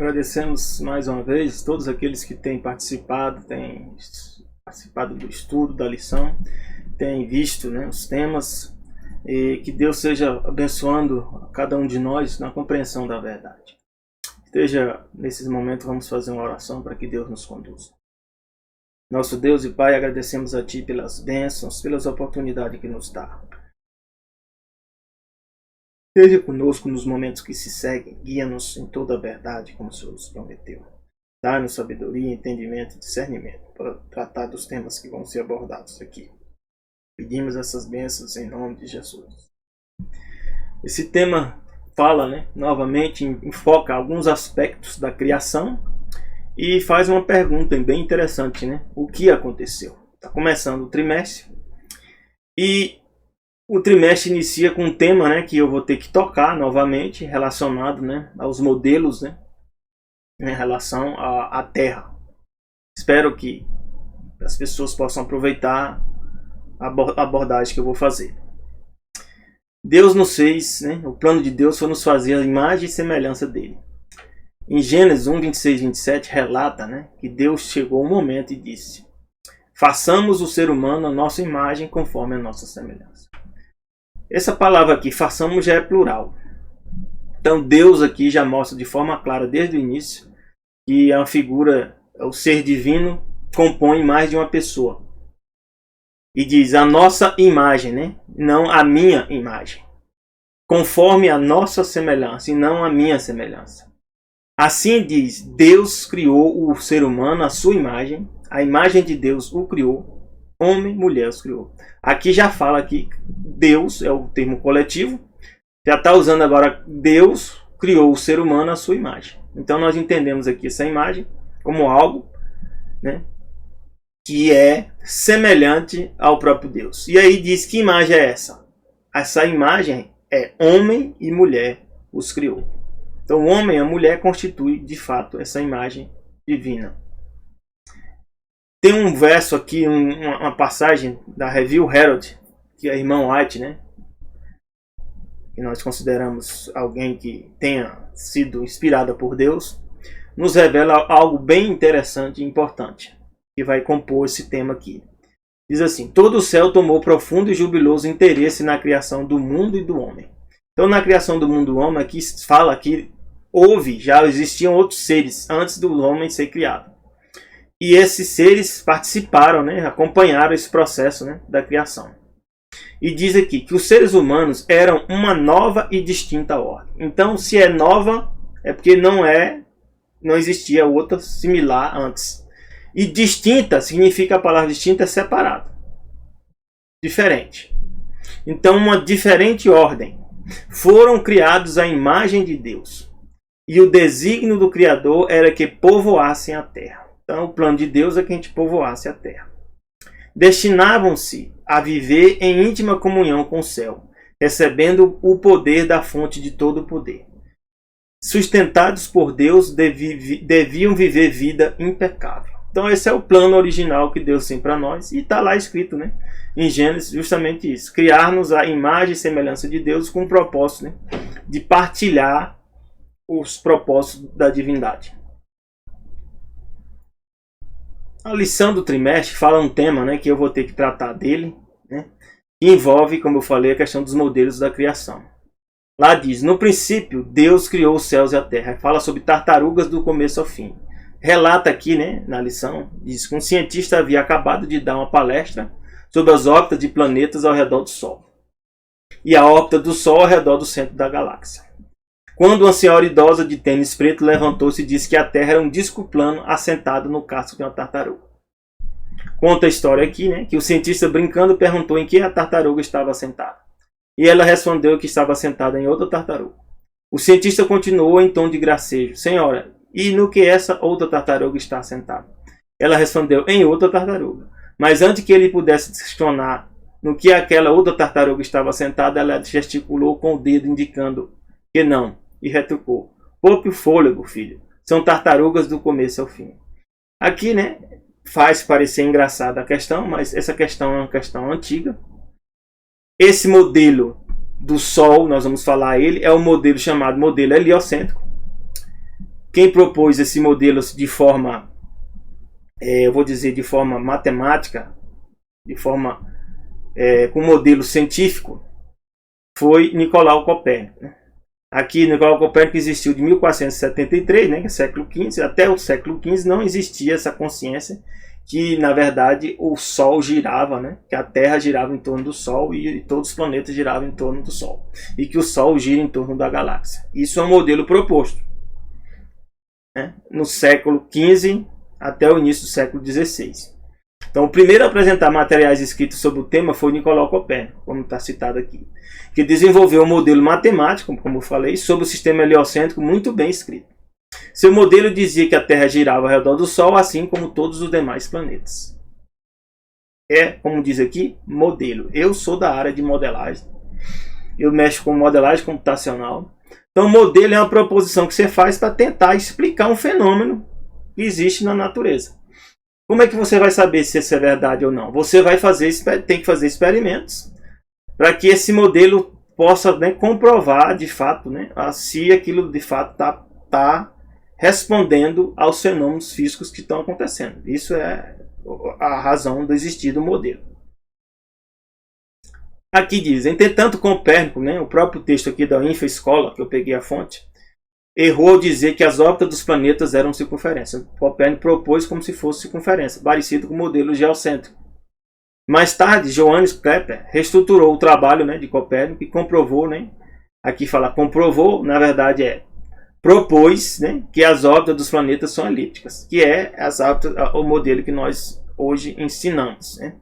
Agradecemos mais uma vez todos aqueles que têm participado do estudo, da lição, têm visto, né, os temas, e que Deus seja abençoando a cada um de nós na compreensão da verdade. Esteja nesses momentos, vamos fazer uma oração para que Deus nos conduza. Nosso Deus e Pai, agradecemos a Ti pelas bênçãos, pelas oportunidades que nos dá. Esteja conosco nos momentos que se seguem, guia-nos em toda a verdade, como o Senhor nos prometeu. Dá-nos sabedoria, entendimento e discernimento para tratar dos temas que vão ser abordados aqui. Pedimos essas bênçãos em nome de Jesus. Esse tema fala, novamente, enfoca alguns aspectos da criação e faz uma pergunta bem interessante, O que aconteceu? Está começando o trimestre e o trimestre inicia com um tema, que eu vou ter que tocar novamente, relacionado, aos modelos, em relação à Terra. Espero que as pessoas possam aproveitar a abordagem que eu vou fazer. Deus nos fez, o plano de Deus foi nos fazer a imagem e semelhança dele. Em Gênesis 1, 26 e 27 relata, que Deus chegou um momento e disse: façamos o ser humano a nossa imagem conforme a nossa semelhança. Essa palavra aqui, façamos, já é plural. Então Deus aqui já mostra de forma clara desde o início que a figura, o ser divino, compõe mais de uma pessoa. E diz a nossa imagem, não a minha imagem. Conforme a nossa semelhança e não a minha semelhança. Assim diz, Deus criou o ser humano à sua imagem, a imagem de Deus o criou, homem e mulher os criou. Aqui já fala que Deus é o termo coletivo, já está usando agora Deus criou o ser humano à sua imagem. Então nós entendemos aqui essa imagem como algo, que é semelhante ao próprio Deus. E aí diz que imagem é essa? Essa imagem é homem e mulher os criou. Então o homem e a mulher constituem de fato essa imagem divina. Tem um verso aqui, uma passagem da Review Herald, que é a irmã White, que nós consideramos alguém que tenha sido inspirada por Deus, nos revela algo bem interessante e importante, que vai compor esse tema aqui. Diz assim: todo o céu tomou profundo e jubiloso interesse na criação do mundo e do homem. Então na criação do mundo e do homem, aqui fala que já existiam outros seres antes do homem ser criado. E esses seres participaram, acompanharam esse processo da criação. E diz aqui que os seres humanos eram uma nova e distinta ordem. Então, se é nova, é porque não existia outra similar antes. E distinta significa, a palavra distinta é separado. Diferente. Então, uma diferente ordem. Foram criados à imagem de Deus. E o desígnio do Criador era que povoassem a terra. Então, o plano de Deus é que a gente povoasse a terra. Destinavam-se a viver em íntima comunhão com o céu, recebendo o poder da fonte de todo o poder. Sustentados por Deus, deviam viver vida impecável. Então, esse é o plano original que Deus tem para nós. E está lá escrito, em Gênesis, justamente isso. Criar-nos a imagem e semelhança de Deus com o propósito, de partilhar os propósitos da divindade. A lição do trimestre fala um tema, que eu vou ter que tratar dele, que envolve, como eu falei, a questão dos modelos da criação. Lá diz: no princípio, Deus criou os céus e a terra. Fala sobre tartarugas do começo ao fim. Relata aqui, na lição, diz que um cientista havia acabado de dar uma palestra sobre as órbitas de planetas ao redor do Sol. E a órbita do Sol ao redor do centro da galáxia. Quando uma senhora idosa de tênis preto levantou-se e disse que a Terra era um disco plano assentado no casco de uma tartaruga. Conta a história aqui, que o cientista, brincando, perguntou em que a tartaruga estava assentada. E ela respondeu que estava sentada em outra tartaruga. O cientista continuou em tom de gracejo: senhora, e no que essa outra tartaruga está assentada? Ela respondeu: em outra tartaruga. Mas antes que ele pudesse questionar no que aquela outra tartaruga estava assentada, ela gesticulou com o dedo indicando que não. E retrucou: poupe o fôlego, filho. São tartarugas do começo ao fim. Aqui, faz parecer engraçada a questão, mas essa questão é uma questão antiga. Esse modelo do Sol, nós vamos falar ele, é o modelo chamado modelo heliocêntrico. Quem propôs esse modelo de forma, eu vou dizer, de forma matemática, de forma com modelo científico, foi Nicolau Copérnico, né? Aqui, Nicolau Copérnico existiu de 1473, né, que é século XV, até o século XV não existia essa consciência que, na verdade, o Sol girava, né, que a Terra girava em torno do Sol e todos os planetas giravam em torno do Sol, e que o Sol gira em torno da galáxia. Isso é um modelo proposto, né, no século XV até o início do século XVI. Então, o primeiro a apresentar materiais escritos sobre o tema foi Nicolau Copérnico, como está citado aqui, que desenvolveu um modelo matemático, como eu falei, sobre o sistema heliocêntrico muito bem escrito. Seu modelo dizia que a Terra girava ao redor do Sol, assim como todos os demais planetas. Como diz aqui, modelo. Eu sou da área de modelagem. Eu mexo com modelagem computacional. Então, modelo é uma proposição que você faz para tentar explicar um fenômeno que existe na natureza. Como é que você vai saber se isso é verdade ou não? Você tem que fazer experimentos para que esse modelo possa, né, comprovar de fato, né, se aquilo de fato está respondendo aos fenômenos físicos que estão acontecendo. Isso é a razão do existir do modelo. Aqui diz, entretanto, Copérnico, né, o próprio texto aqui da Info-Escola, que eu peguei a fonte, errou ao dizer que as órbitas dos planetas eram circunferência. Copérnico propôs como se fosse circunferência, parecido com o modelo geocêntrico. Mais tarde, Johannes Kepler reestruturou o trabalho, né, de Copérnico e comprovou, né, aqui fala comprovou, na verdade propôs, né, que as órbitas dos planetas são elípticas, que é o modelo que nós hoje ensinamos, né.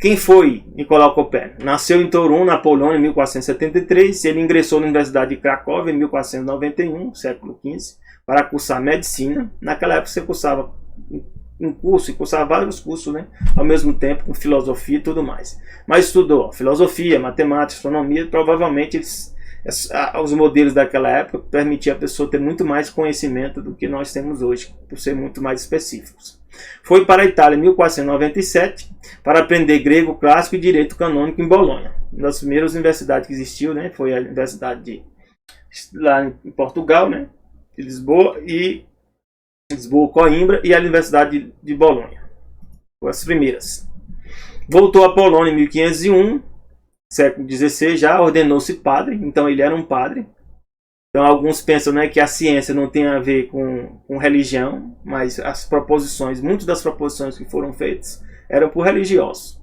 Quem foi Nicolau Copérnico? Nasceu em Torun, na Polônia, em 1473. Ele ingressou na Universidade de Cracóvia em 1491, século XV, para cursar medicina. Naquela época você cursava um curso e cursava vários cursos, né, ao mesmo tempo, com filosofia e tudo mais. Mas estudou filosofia, matemática, astronomia. Provavelmente os modelos daquela época permitiam a pessoa ter muito mais conhecimento do que nós temos hoje, por ser muito mais específicos. Foi para a Itália em 1497 para aprender grego clássico e direito canônico em Bolonha. Uma das primeiras universidades que existiu, né, foi a Universidade lá em Portugal, né, de Lisboa, Coimbra, e a Universidade de Bolonha. Foram as primeiras. Voltou à Polônia em 1501, século XVI, já ordenou-se padre, então ele era um padre. Então alguns pensam, né, que a ciência não tem a ver com religião, mas muitas das proposições que foram feitas eram por religiosos.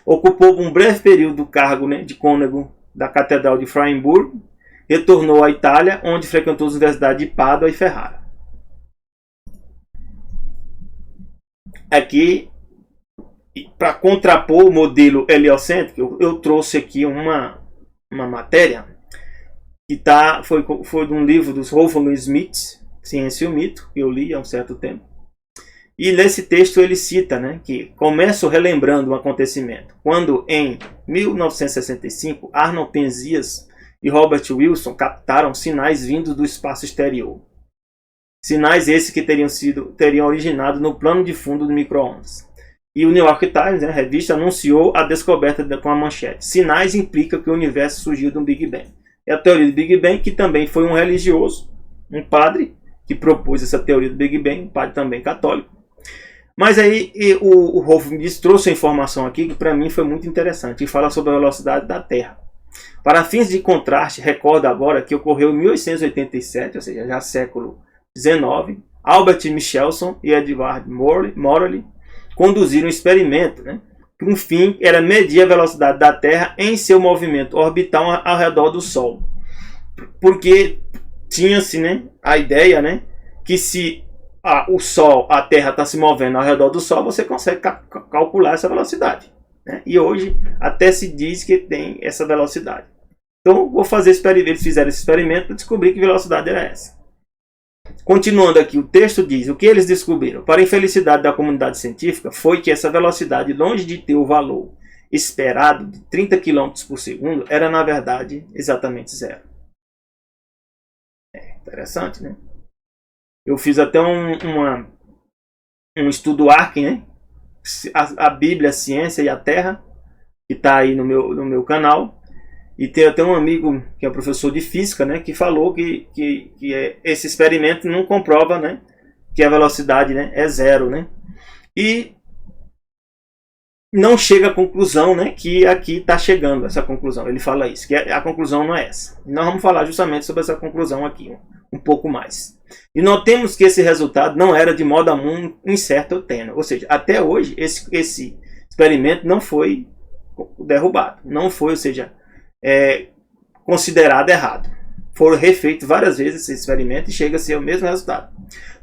Ocupou um breve período o cargo, né, de cônego da Catedral de Freiburg, retornou à Itália, onde frequentou as universidades de Pádua e Ferrara. Aqui, para contrapor o modelo heliocêntrico, eu trouxe aqui uma matéria que foi de um livro dos Wolfgang Schmidt, Ciência e o Mito, que eu li há um certo tempo. E nesse texto ele cita, né, que começo relembrando um acontecimento, quando em 1965 Arnold Penzias e Robert Wilson captaram sinais vindos do espaço exterior. Sinais esses que teriam originado no plano de fundo do micro-ondas. E o New York Times, né, a revista, anunciou a descoberta com a manchete: sinais implicam que o universo surgiu de um Big Bang. É a teoria do Big Bang, que também foi um religioso, um padre, que propôs essa teoria do Big Bang, um padre também católico. Mas aí o Wolfgang trouxe a informação aqui que para mim foi muito interessante, e fala sobre a velocidade da Terra. Para fins de contraste, recordo agora que ocorreu em 1887, ou seja, já século XIX, Albert Michelson e Edward Morley conduziram um experimento, né, que um fim era medir a velocidade da Terra em seu movimento orbital ao redor do Sol. Porque tinha-se, né, a ideia, né, que se o Sol, a Terra está se movendo ao redor do Sol, você consegue calcular essa velocidade, né? E hoje até se diz que tem essa velocidade. Então vou fazer eles fizeram esse experimento para descobrir que velocidade era essa. Continuando aqui, o texto diz o que eles descobriram. Para a infelicidade da comunidade científica, foi que essa velocidade, longe de ter o valor esperado de 30 km por segundo, era na verdade exatamente zero. Interessante, né? Eu fiz até um estudo Ark, né? A Bíblia, a Ciência e a Terra, que está aí no meu canal. E tem até um amigo que é professor de física, né, que falou que esse experimento não comprova, né, que a velocidade, né, é zero, né? E não chega à conclusão, né, que aqui está chegando essa conclusão. Ele fala isso, que a conclusão não é essa. Nós vamos falar justamente sobre essa conclusão aqui, um pouco mais. E notemos que esse resultado não era de modo algum incerto ou tênue. Ou seja, até hoje esse experimento não foi derrubado. Não foi, ou seja, considerado errado. Foram refeitos várias vezes esse experimento e chega a ser o mesmo resultado.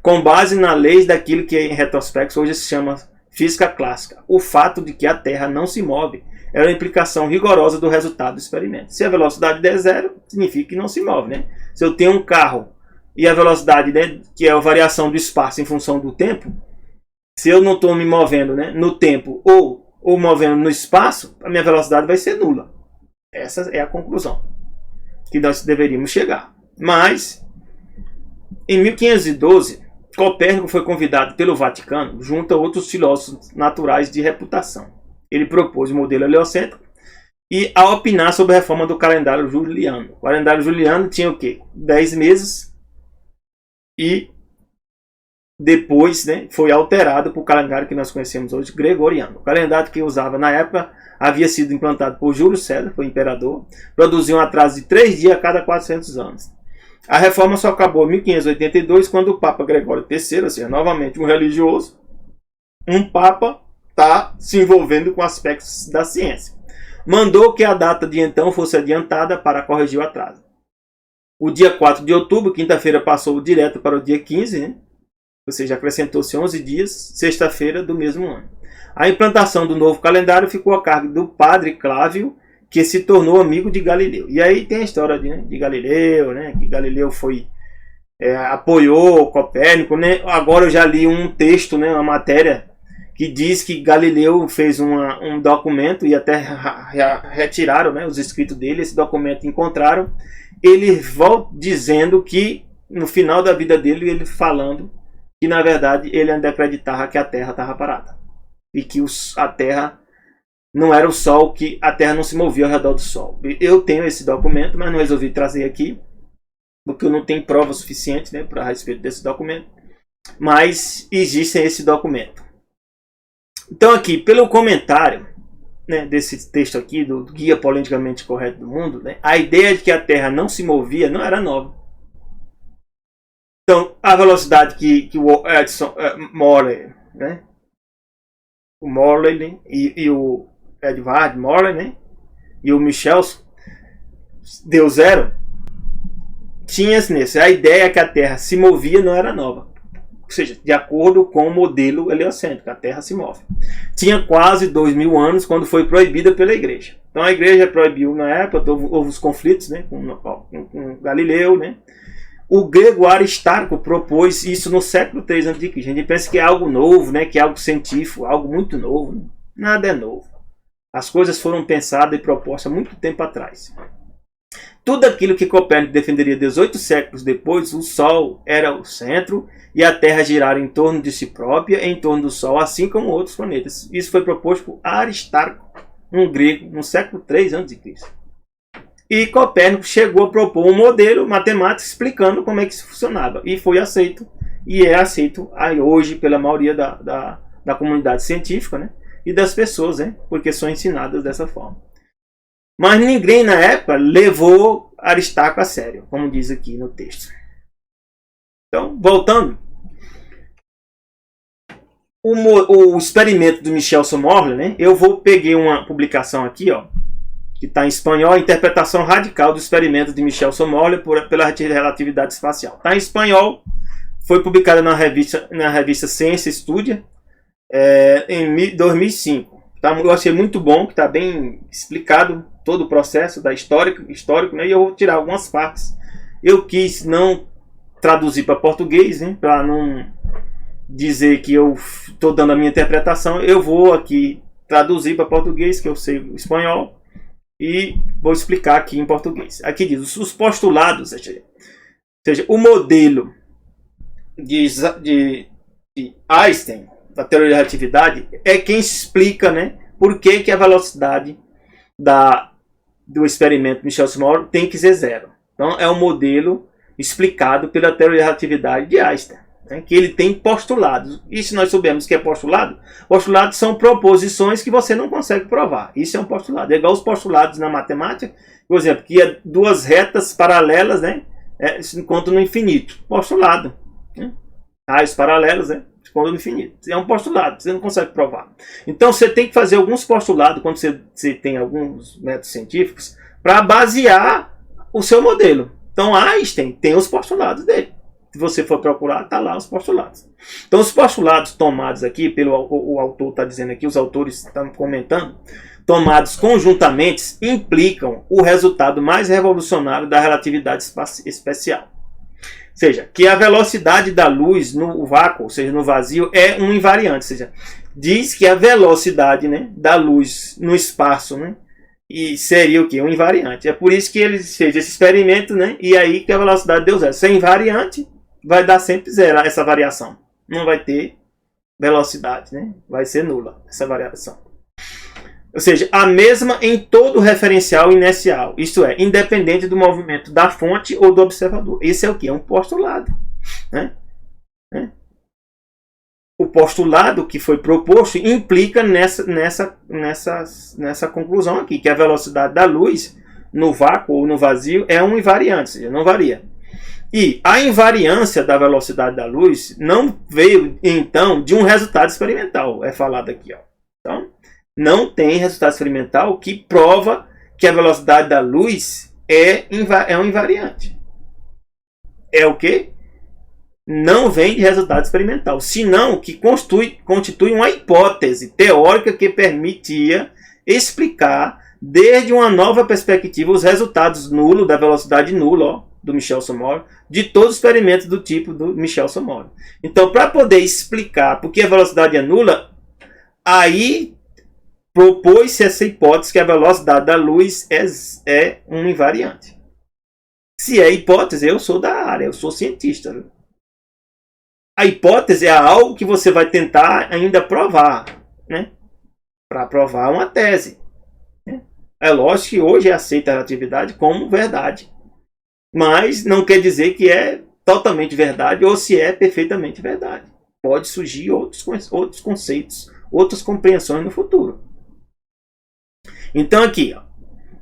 Com base na lei daquilo que em retrospecto hoje se chama física clássica. O fato de que a Terra não se move é uma implicação rigorosa do resultado do experimento. Se a velocidade der zero, significa que não se move, né? Se eu tenho um carro e a velocidade, né, que é a variação do espaço em função do tempo, se eu não estou me movendo, né, no tempo ou movendo no espaço, a minha velocidade vai ser nula. Essa é a conclusão que nós deveríamos chegar. Mas, em 1512, Copérnico foi convidado pelo Vaticano, junto a outros filósofos naturais de reputação. Ele propôs o modelo heliocêntrico e a opinar sobre a reforma do calendário juliano. O calendário juliano tinha o quê? 10 meses e depois, né, foi alterado para o calendário que nós conhecemos hoje, gregoriano. O calendário que usava na época havia sido implantado por Júlio César, foi imperador, produziu um atraso de 3 dias a cada 400 anos. A reforma só acabou em 1582, quando o Papa Gregório III, ou seja, novamente um religioso, um Papa, está se envolvendo com aspectos da ciência. Mandou que a data de então fosse adiantada para corrigir o atraso. O dia 4 de outubro, quinta-feira, passou direto para o dia 15, né? Ou seja, acrescentou-se 11 dias, sexta-feira do mesmo ano. A implantação do novo calendário ficou a cargo do padre Clávio, que se tornou amigo de Galileu. E aí tem a história de Galileu, né? Que Galileu apoiou Copérnico, né? Agora eu já li um texto, né? Uma matéria que diz que Galileu fez um documento e até retiraram, né, os escritos dele. Esse documento encontraram. Ele volta dizendo que no final da vida dele, ele falando que na verdade ele ainda acreditava que a Terra estava parada e que a Terra não era o Sol, que a Terra não se movia ao redor do Sol. Eu tenho esse documento, mas não resolvi trazer aqui, porque eu não tenho prova suficiente, né, para respeito desse documento. Mas existe esse documento. Então aqui, pelo comentário, né, desse texto aqui, do Guia Politicamente Correto do Mundo, né, a ideia de que a Terra não se movia não era nova. Então, a velocidade que o Edson Morley, né, o Morley e o Edward Morley, né, e o Michelson deu zero, tinha nesse. A ideia que a Terra se movia não era nova. Ou seja, de acordo com o modelo heliocêntrico, a Terra se move. Tinha quase 2000 anos quando foi proibida pela Igreja. Então a Igreja proibiu na época, houve os conflitos, né, com Galileu, né. O grego Aristarco propôs isso no século III a.C. A gente pensa que é algo novo, né, que é algo científico, algo muito novo. Nada é novo. As coisas foram pensadas e propostas há muito tempo atrás. Tudo aquilo que Copérnico defenderia 18 séculos depois, o Sol era o centro e a Terra girara em torno de si própria, em torno do Sol, assim como outros planetas. Isso foi proposto por Aristarco, um grego, no século III a.C. E Copérnico chegou a propor um modelo matemático explicando como é que isso funcionava. E foi aceito, e é aceito aí hoje pela maioria da comunidade científica, né, e das pessoas, né, porque são ensinadas dessa forma. Mas ninguém na época levou Aristarco a sério, como diz aqui no texto. Então, voltando. O experimento do Michelson Morley, né, peguei uma publicação aqui, ó, que está em espanhol, a interpretação radical do experimento de Michelson Morley pela relatividade espacial. Está em espanhol, foi publicada na revista Ciência Studia em 2005. Tá, eu achei muito bom, que está bem explicado todo o processo da histórico, né, e eu vou tirar algumas partes. Eu quis não traduzir para português, né, para não dizer que eu estou dando a minha interpretação. Eu vou aqui traduzir para português, que eu sei o espanhol, e vou explicar aqui em português. Aqui diz, os postulados, ou seja, o modelo de Einstein, da teoria da relatividade, é quem explica, né, por que a velocidade do experimento Michel-Small tem que ser zero. Então é um modelo explicado pela teoria da relatividade de Einstein, né, que ele tem postulados. E se nós soubermos que é postulado, postulados são proposições que você não consegue provar. Isso é um postulado. É igual os postulados na matemática, por exemplo, que é duas retas paralelas, né, se encontram no infinito. Postulado. Né? Raios paralelos, né, se encontram no infinito. É um postulado, você não consegue provar. Então você tem que fazer alguns postulados, quando você tem alguns métodos científicos, para basear o seu modelo. Então Einstein tem os postulados dele. Se você for procurar, está lá os postulados. Então os postulados tomados aqui, o autor está dizendo aqui, os autores estão comentando, tomados conjuntamente, implicam o resultado mais revolucionário da relatividade especial. Ou seja, que a velocidade da luz no vácuo, ou seja, no vazio, é um invariante. Ou seja, diz que a velocidade, né, da luz no espaço, né, e seria o que? Um invariante. É por isso que eles fez esse experimento, né, e aí que a velocidade deu zero. Se é invariante, vai dar sempre zero essa variação. Não vai ter velocidade, né? Vai ser nula essa variação. Ou seja, a mesma em todo referencial inercial. Isto é, independente do movimento da fonte ou do observador. Esse é o que? É um postulado. Né? O postulado que foi proposto implica nessa conclusão aqui, que a velocidade da luz no vácuo ou no vazio é um invariante, ou seja, não varia. E a invariância da velocidade da luz não veio, então, de um resultado experimental. É falado aqui. Ó. Então, não tem resultado experimental que prova que a velocidade da luz é um invariante. É o quê? Não vem de resultado experimental, senão que constitui uma hipótese teórica que permitia explicar, desde uma nova perspectiva, os resultados nulos da velocidade nula, ó, do Michel-Somore, de todos os experimentos do tipo do Michel-Somore. Então, para poder explicar por que a velocidade é nula, aí propôs-se essa hipótese que a velocidade da luz é um invariante. Se é hipótese, eu sou da área, eu sou cientista. Viu? A hipótese é algo que você vai tentar ainda provar, né? Para provar uma tese. Né? É lógico que hoje é aceita a relatividade como verdade. Mas não quer dizer que é totalmente verdade ou se é perfeitamente verdade. Pode surgir outros conceitos, outras compreensões no futuro. Então aqui, ó,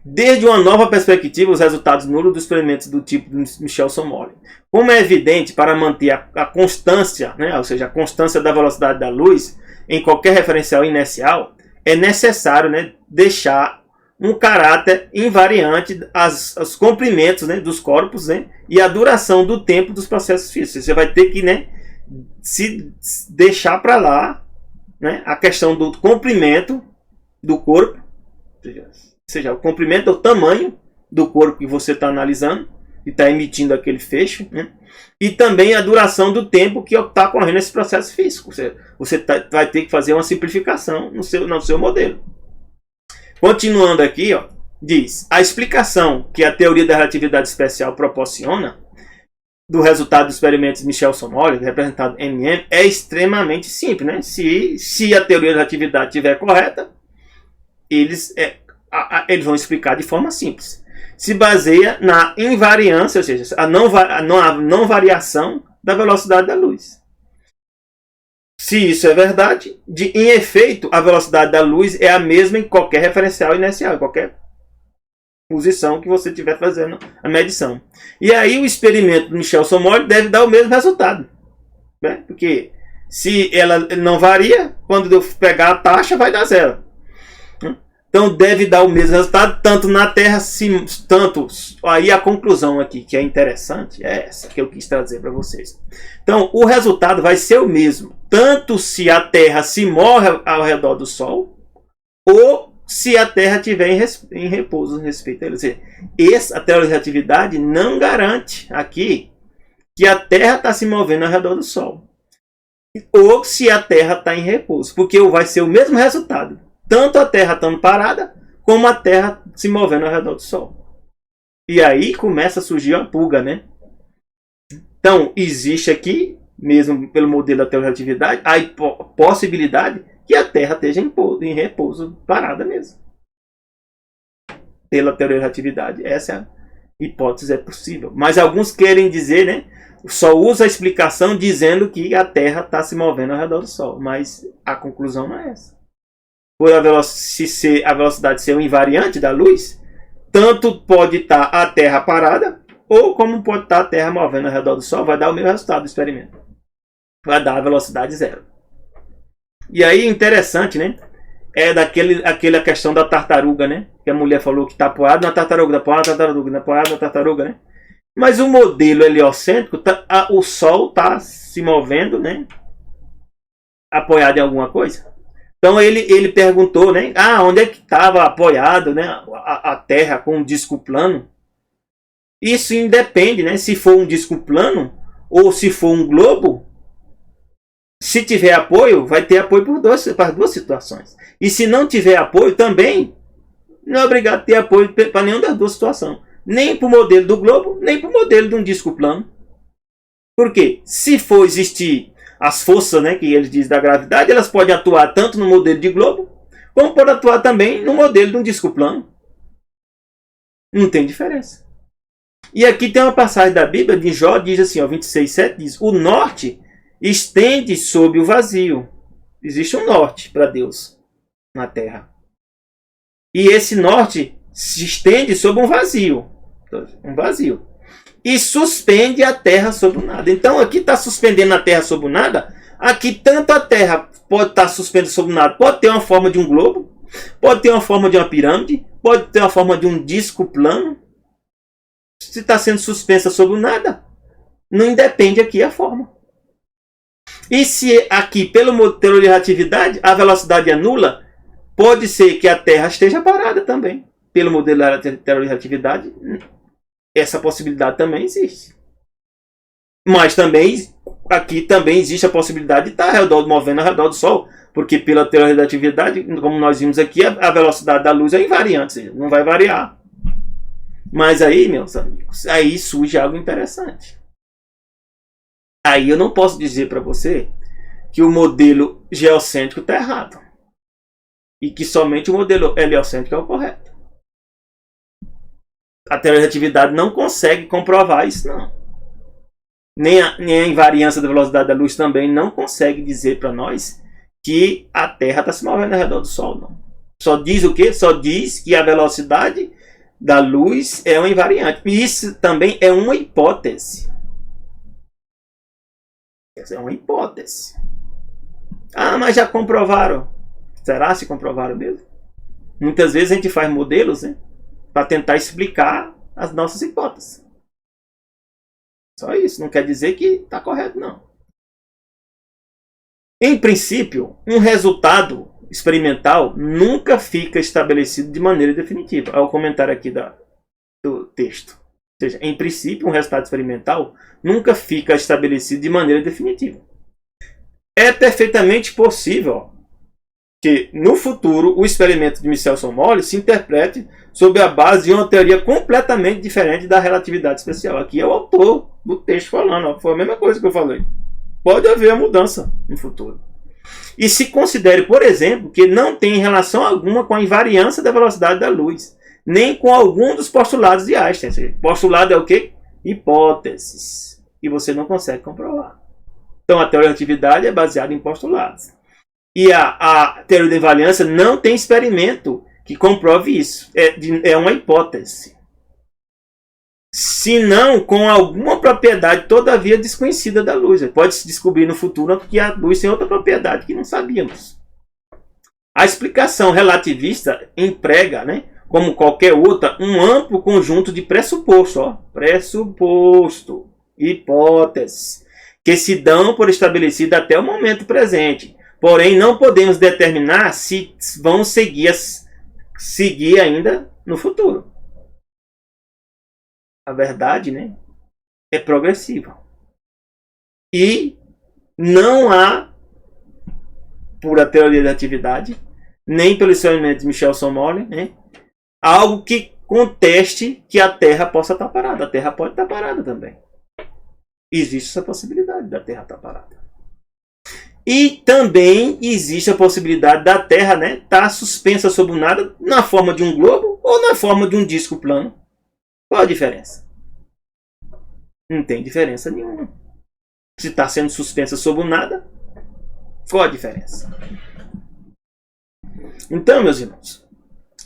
desde uma nova perspectiva, os resultados nulos dos experimentos do tipo do Michel-Somore. Como é evidente, para manter a constância, né, ou seja, a constância da velocidade da luz em qualquer referencial inercial, é necessário, né, deixar um caráter invariante aos comprimentos, né, dos corpos, né, e a duração do tempo dos processos físicos. Você vai ter que, né, se deixar para lá, né, a questão do comprimento do corpo, ou seja, o comprimento é o tamanho do corpo que você está analisando e está emitindo aquele fecho, né? E também a duração do tempo que está ocorrendo esse processo físico. Você vai ter que fazer uma simplificação no seu modelo. Continuando aqui, ó, diz: a explicação que a teoria da relatividade especial proporciona do resultado dos experimentos de Michel-Somore, representado em MM, é extremamente simples. Né? Se a teoria da relatividade estiver correta, eles vão explicar de forma simples. Se baseia na invariância, ou seja, a não variação da velocidade da luz. Se isso é verdade, em efeito, a velocidade da luz é a mesma em qualquer referencial inercial, em qualquer posição que você estiver fazendo a medição. E aí o experimento do Michel-Somore deve dar o mesmo resultado. Né? Porque se ela não varia, quando eu pegar a taxa, vai dar zero. Então deve dar o mesmo resultado, tanto na Terra, tanto... Aí a conclusão aqui, que é interessante, é essa que eu quis trazer para vocês. Então o resultado vai ser o mesmo, tanto se a Terra se move ao redor do Sol, ou se a Terra estiver em repouso respeito a ele. Ou seja, a teoria da relatividade não garante aqui que a Terra está se movendo ao redor do Sol. Ou se a Terra está em repouso, porque vai ser o mesmo resultado. Tanto a Terra estando parada, como a Terra se movendo ao redor do Sol. E aí começa a surgir uma pulga, né? Então, existe aqui, mesmo pelo modelo da teoria da relatividade, a possibilidade que a Terra esteja em repouso, parada mesmo. pela teoria da relatividade. Essa hipótese é possível. Mas alguns querem dizer, né? Só usa a explicação dizendo que a Terra está se movendo ao redor do Sol. Mas a conclusão não é essa. Por a velocidade ser um invariante da luz, tanto pode estar a Terra parada, ou como pode estar a Terra movendo ao redor do Sol, vai dar o mesmo resultado do experimento. Vai dar a velocidade zero. E aí, interessante, né? É aquela questão da tartaruga, né? Que a mulher falou que está apoiado na tartaruga, apoiado na tartaruga, né? Mas o modelo heliocêntrico, o Sol está se movendo, né? Apoiado em alguma coisa. Então ele perguntou, né? Onde é que estava apoiado, né? A Terra com um disco plano? Isso independe, né? Se for um disco plano ou se for um globo, se tiver apoio, vai ter apoio para as duas situações. E se não tiver apoio também, não é obrigado a ter apoio para nenhuma das duas situações. Nem para o modelo do globo, nem para o modelo de um disco plano. Por quê? Se for existir as forças, né, que eles dizem da gravidade, elas podem atuar tanto no modelo de globo, como podem atuar também no modelo de um disco plano. Não tem diferença. E aqui tem uma passagem da Bíblia, de Jó, diz assim, 26:7, diz: o norte estende sobre o vazio. Existe um norte para Deus na Terra. E esse norte se estende sobre um vazio. Um vazio. E suspende a Terra sobre o nada. Então aqui está suspendendo a Terra sobre o nada. Aqui tanto a Terra pode estar suspendida sobre o nada. Pode ter uma forma de um globo. Pode ter uma forma de uma pirâmide. Pode ter uma forma de um disco plano. Se está sendo suspensa sobre o nada, não independe aqui a forma. E se aqui, pelo modelo de relatividade, a velocidade é nula, pode ser que a Terra esteja parada também. Pelo modelo de relatividade, essa possibilidade também existe. Mas também, aqui também existe a possibilidade de estar movendo ao redor do Sol, porque pela teoria da relatividade, como nós vimos aqui, a velocidade da luz é invariante, ou seja, não vai variar. Mas aí, meus amigos, aí surge algo interessante. Aí eu não posso dizer para você que o modelo geocêntrico está errado. E que somente o modelo heliocêntrico é o correto. A teoria da relatividade não consegue comprovar isso, não. Nem a invariância da velocidade da luz também não consegue dizer para nós que a Terra está se movendo ao redor do Sol, não. Só diz o quê? Só diz que a velocidade da luz é uma invariante. E isso também é uma hipótese. Essa é uma hipótese. Mas já comprovaram. Será se comprovaram mesmo? Muitas vezes a gente faz modelos, né, para tentar explicar as nossas hipóteses. Só isso. Não quer dizer que está correto, não. Em princípio, um resultado experimental nunca fica estabelecido de maneira definitiva. Olha o comentário aqui do texto. Ou seja, em princípio, um resultado experimental nunca fica estabelecido de maneira definitiva. É perfeitamente possível que, no futuro, o experimento de Michelson-Morley se interprete sob a base de uma teoria completamente diferente da relatividade especial. Aqui é o autor do texto falando. Foi a mesma coisa que eu falei. Pode haver a mudança no futuro. E se considere, por exemplo, que não tem relação alguma com a invariância da velocidade da luz, nem com algum dos postulados de Einstein. Postulado é o quê? Hipóteses. E você não consegue comprovar. Então a teoria da relatividade é baseada em postulados. E a teoria da invariância não tem experimento que comprove isso. É uma hipótese. Se não com alguma propriedade todavia desconhecida da luz. Pode-se descobrir no futuro que a luz tem outra propriedade que não sabíamos. A explicação relativista emprega, né, como qualquer outra, um amplo conjunto de pressupostos. Pressuposto, hipóteses, que se dão por estabelecido até o momento presente. Porém, não podemos determinar se vão seguir ainda no futuro. A verdade, né, é progressiva. E não há, por a teoria da relatividade, nem pelo experimento de Michelson-Morley, né, algo que conteste que a Terra possa estar parada. A Terra pode estar parada também. Existe essa possibilidade da Terra estar parada. E também existe a possibilidade da Terra, né, estar suspensa sobre o nada na forma de um globo ou na forma de um disco plano. Qual a diferença? Não tem diferença nenhuma. Se está sendo suspensa sobre o nada, qual a diferença? Então, meus irmãos,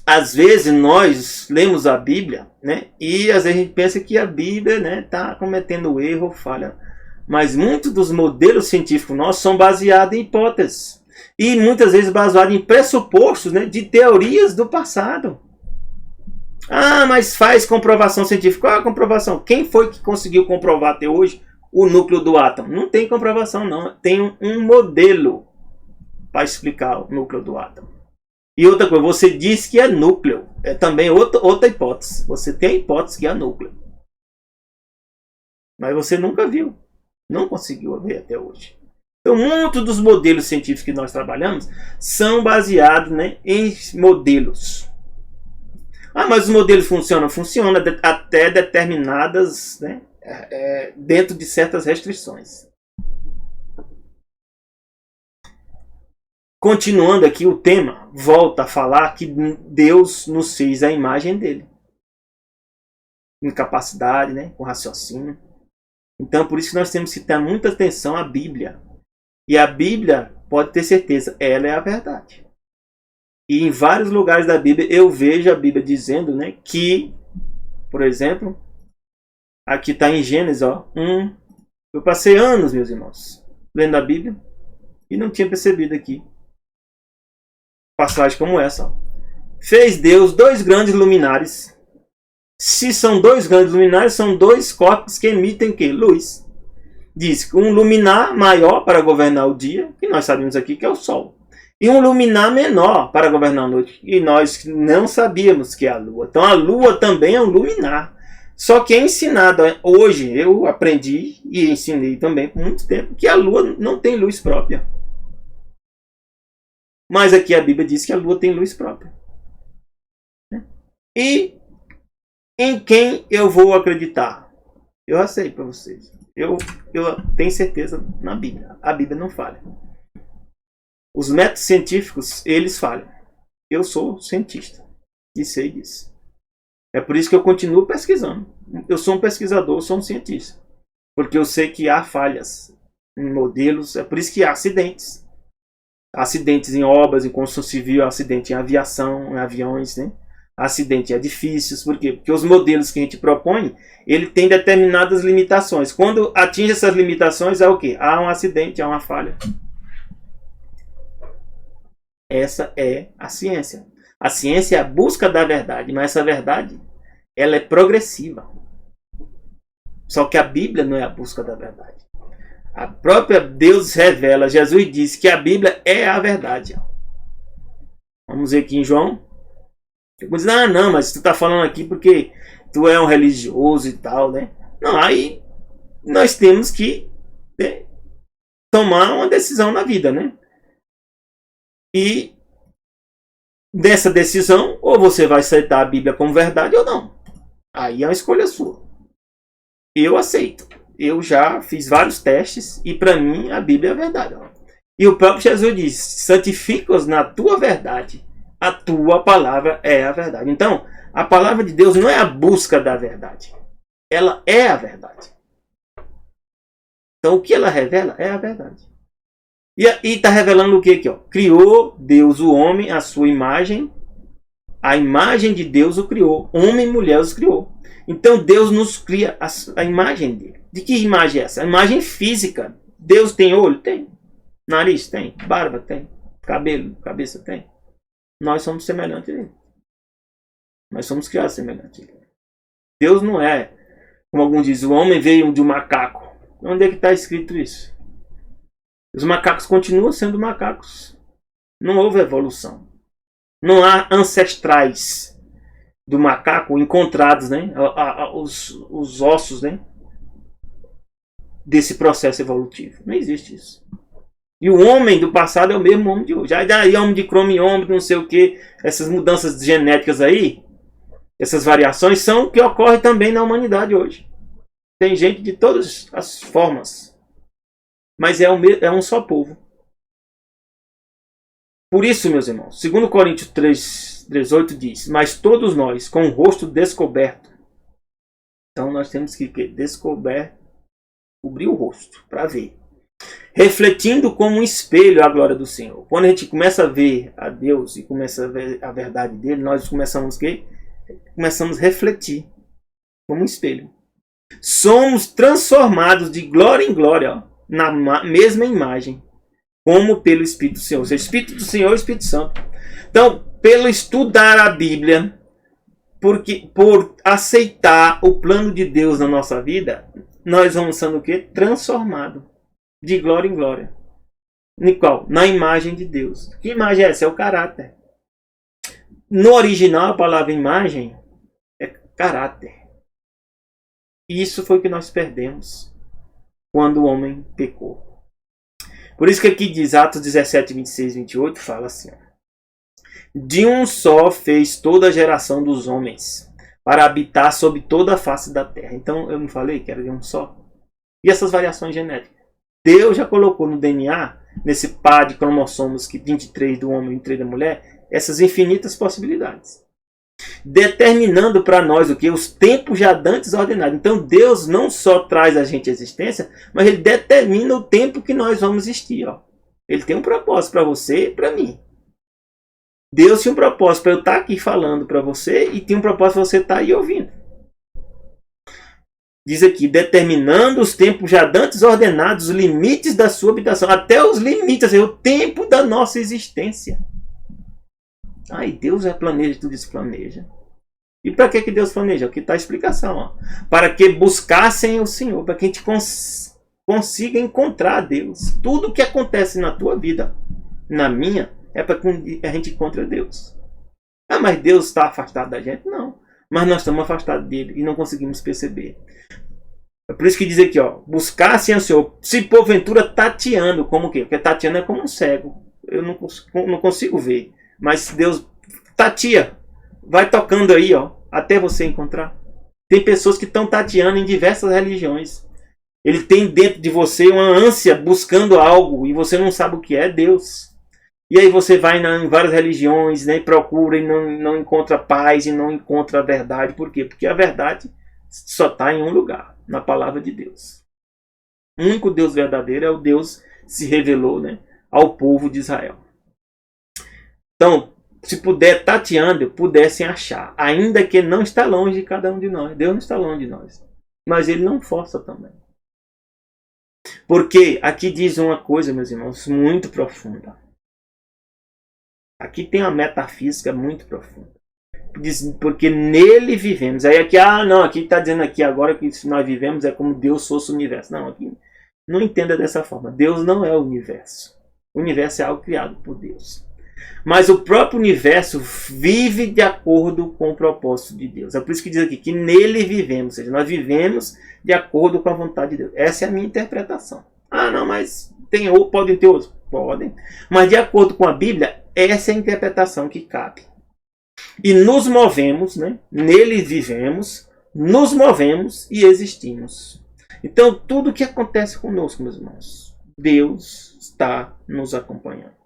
às vezes nós lemos a Bíblia, né, e às vezes a gente pensa que a Bíblia, né, está cometendo erro ou falha. Mas muitos dos modelos científicos nossos são baseados em hipóteses. E muitas vezes baseados em pressupostos, né, de teorias do passado. Ah, mas faz comprovação científica. Qual é a comprovação? Quem foi que conseguiu comprovar até hoje o núcleo do átomo? Não tem comprovação, não. Tem um modelo para explicar o núcleo do átomo. E outra coisa, você diz que é núcleo. É também outra hipótese. Você tem a hipótese que é núcleo. Mas você nunca viu. Não conseguiu ver até hoje. Então, muitos dos modelos científicos que nós trabalhamos são baseados, né, em modelos. Ah, mas os modelos funcionam? Funcionam até determinadas, né, dentro de certas restrições. Continuando aqui o tema, volta a falar que Deus nos fez a imagem dele. Com capacidade, né, com raciocínio. Então, por isso que nós temos que ter muita atenção à Bíblia. E a Bíblia, pode ter certeza, ela é a verdade. E em vários lugares da Bíblia, eu vejo a Bíblia dizendo, né, que, por exemplo, aqui está em Gênesis, ó, eu passei anos, meus irmãos, lendo a Bíblia e não tinha percebido aqui. Passagem como essa, ó. Fez Deus 2 grandes luminares. Se são 2 grandes luminares, são 2 corpos que emitem que? Luz. Diz que um luminar maior para governar o dia, que nós sabemos aqui que é o Sol. E um luminar menor para governar a noite. E nós não sabíamos que é a Lua. Então a Lua também é um luminar. Só que é ensinado, hoje eu aprendi e ensinei também por muito tempo, que a Lua não tem luz própria. Mas aqui a Bíblia diz que a Lua tem luz própria. E em quem eu vou acreditar? Eu já sei para vocês. Eu tenho certeza na Bíblia. A Bíblia não falha. Os métodos científicos, eles falham. Eu sou cientista e sei disso. É por isso que eu continuo pesquisando. Eu sou um pesquisador, eu sou um cientista. Porque eu sei que há falhas em modelos. É por isso que há acidentes. Acidentes em obras, em construção civil, acidente em aviação, em aviões, né? Acidente em edifícios. Por quê? Porque os modelos que a gente propõe, ele tem determinadas limitações. Quando atinge essas limitações, é o quê? Há um acidente, há uma falha. Essa é a ciência. A ciência é a busca da verdade, mas essa verdade, ela é progressiva. Só que a Bíblia não é a busca da verdade. A própria Deus revela, Jesus diz que a Bíblia é a verdade. Vamos ver aqui em João. Diz, não, mas tu está falando aqui porque tu é um religioso e tal, né? Não, aí nós temos que, né, tomar uma decisão na vida, né? E dessa decisão, ou você vai aceitar a Bíblia como verdade ou não. Aí é uma escolha sua. Eu aceito. Eu já fiz vários testes e para mim a Bíblia é a verdade. E o próprio Jesus diz, santifica-os na tua verdade. A tua palavra é a verdade. Então, a palavra de Deus não é a busca da verdade. Ela é a verdade. Então, o que ela revela é a verdade. E está revelando o que aqui? Ó? Criou Deus o homem, a sua imagem. A imagem de Deus o criou. Homem e mulher os criou. Então, Deus nos cria a imagem dele. De que imagem é essa? A imagem física. Deus tem olho? Tem. Nariz? Tem. Barba? Tem. Cabelo? Cabeça? Tem. Nós somos semelhantes a ele. Nós somos criados semelhantes a ele. Deus não é, como alguns dizem, o homem veio de um macaco. Onde é que está escrito isso? Os macacos continuam sendo macacos. Não houve evolução. Não há ancestrais do macaco encontrados, né? Os ossos, né? Desse processo evolutivo. Não existe isso. E o homem do passado é o mesmo homem de hoje. Aí homem de cromiômetro, não sei o que. Essas mudanças genéticas aí, essas variações, são o que ocorre também na humanidade hoje. Tem gente de todas as formas. Mas é um só povo. Por isso, meus irmãos, 2 Coríntios 3:18 diz: mas todos nós, com o rosto descoberto. Então nós temos que cobrir o rosto para ver. Refletindo como um espelho a glória do Senhor. Quando a gente começa a ver a Deus e começa a ver a verdade dele, nós começamos a refletir como um espelho. Somos transformados de glória em glória, ó, na mesma imagem, como pelo Espírito do Senhor. O Espírito do Senhor é o Espírito Santo. Então, pelo estudar a Bíblia, por aceitar o plano de Deus na nossa vida, nós vamos sendo o quê? Transformados de glória em glória. Em qual? Na imagem de Deus. Que imagem é essa? É o caráter. No original, a palavra imagem é caráter. E isso foi o que nós perdemos quando o homem pecou. Por isso que aqui diz, Atos 17, 26 e 28, fala assim: de um só fez toda a geração dos homens, para habitar sobre toda a face da terra. Então, eu não falei que era de um só? E essas variações genéticas? Deus já colocou no DNA, nesse par de cromossomos, 23 do homem e 23 da mulher, essas infinitas possibilidades. Determinando para nós o que? Os tempos já dantes ordenados. Então Deus não só traz a gente à existência, mas Ele determina o tempo que nós vamos existir. Ó. Ele tem um propósito para você e para mim. Deus tinha um propósito para eu estar aqui falando para você e tinha um propósito para você estar aí ouvindo. Diz aqui, determinando os tempos já dantes ordenados, os limites da sua habitação. Até os limites, o tempo da nossa existência. Ai, Deus já planeja, tudo isso planeja. E para que Deus planeja? Aqui está a explicação. Ó. Para que buscassem o Senhor, para que a gente consiga encontrar a Deus. Tudo que acontece na tua vida, na minha, é para que a gente encontre a Deus. Ah, mas Deus está afastado da gente? Não. Mas nós estamos afastados dele e não conseguimos perceber. É por isso que diz aqui, ó, buscassem o Senhor, se porventura tateando, como o quê? Porque tateando é como um cego. Eu não consigo ver. Mas Deus tateia, vai tocando aí, ó, até você encontrar. Tem pessoas que estão tateando em diversas religiões. Ele tem dentro de você uma ânsia buscando algo e você não sabe o que é Deus. E aí você vai em várias religiões, né, procura e não encontra paz e não encontra a verdade. Por quê? Porque a verdade só está em um lugar, na palavra de Deus. O único Deus verdadeiro é o Deus que se revelou, né, ao povo de Israel. Então, se puder tateando, pudessem achar, ainda que não está longe de cada um de nós. Deus não está longe de nós, mas Ele não força também. Porque aqui diz uma coisa, meus irmãos, muito profunda. Aqui tem uma metafísica muito profunda. Diz, porque nele vivemos. Aí aqui, aqui está dizendo aqui agora que se nós vivemos é como Deus fosse o universo. Não, aqui não entenda dessa forma. Deus não é o universo. O universo é algo criado por Deus. Mas o próprio universo vive de acordo com o propósito de Deus. É por isso que diz aqui que nele vivemos. Ou seja, nós vivemos de acordo com a vontade de Deus. Essa é a minha interpretação. Não, mas podem ter outros? Podem. Mas de acordo com a Bíblia, essa é a interpretação que cabe. E nos movemos, né? Nele vivemos, nos movemos e existimos. Então, tudo que acontece conosco, meus irmãos, Deus está nos acompanhando.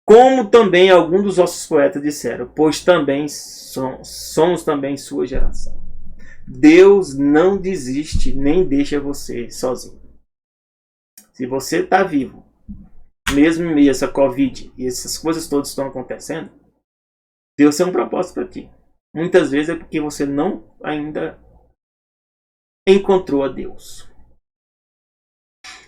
Como também alguns dos nossos poetas disseram, pois também somos também sua geração. Deus não desiste nem deixa você sozinho. Se você está vivo, mesmo em meio a essa Covid e essas coisas todas estão acontecendo, Deus tem um propósito para ti. Muitas vezes é porque você não ainda encontrou a Deus.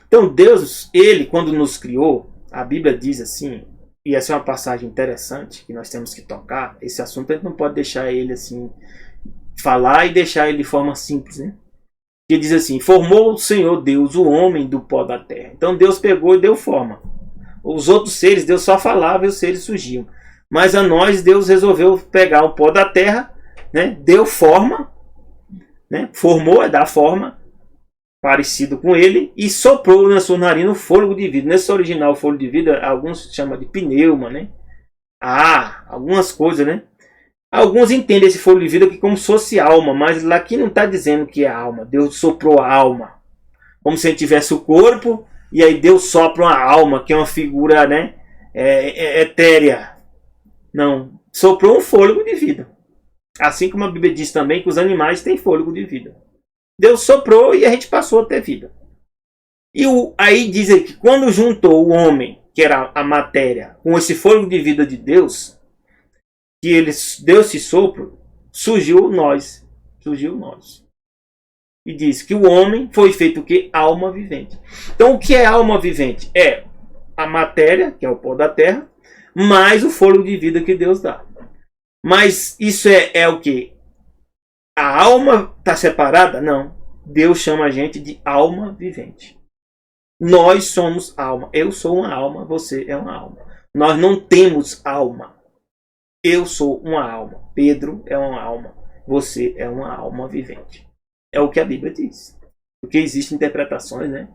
Então Deus, Ele quando nos criou, a Bíblia diz assim, e essa é uma passagem interessante que nós temos que tocar. Esse assunto a gente não pode deixar ele assim, falar e deixar ele de forma simples, né? Que diz assim, formou o Senhor Deus o homem do pó da terra. Então Deus pegou e deu forma. Os outros seres, Deus só falava e os seres surgiam. Mas a nós, Deus resolveu pegar o pó da terra, né? Deu forma, né? Formou, é dar forma, parecido com ele, e soprou na sua narina o fôlego de vida. Nesse original, o fôlego de vida, alguns chamam de pneuma, né? Algumas coisas, né? Alguns entendem esse fôlego de vida aqui como se fosse alma, mas lá aqui não está dizendo que é alma. Deus soprou a alma. Como se a gente tivesse o corpo, e aí Deus sopra uma alma, que é uma figura, né? etérea. Não. Soprou um fôlego de vida. Assim como a Bíblia diz também que os animais têm fôlego de vida. Deus soprou e a gente passou a ter vida. E aí diz que quando juntou o homem, que era a matéria, com esse fôlego de vida de Deus, que ele deu esse sopro, surgiu nós. Surgiu nós. E diz que o homem foi feito o quê? Alma vivente. Então o que é alma vivente? É a matéria, que é o pó da terra, mais o fôlego de vida que Deus dá. Mas isso é o quê? A alma está separada? Não. Deus chama a gente de alma vivente. Nós somos alma. Eu sou uma alma, você é uma alma. Nós não temos alma. Eu sou uma alma. Pedro é uma alma. Você é uma alma vivente. É o que a Bíblia diz. Porque existem interpretações, né?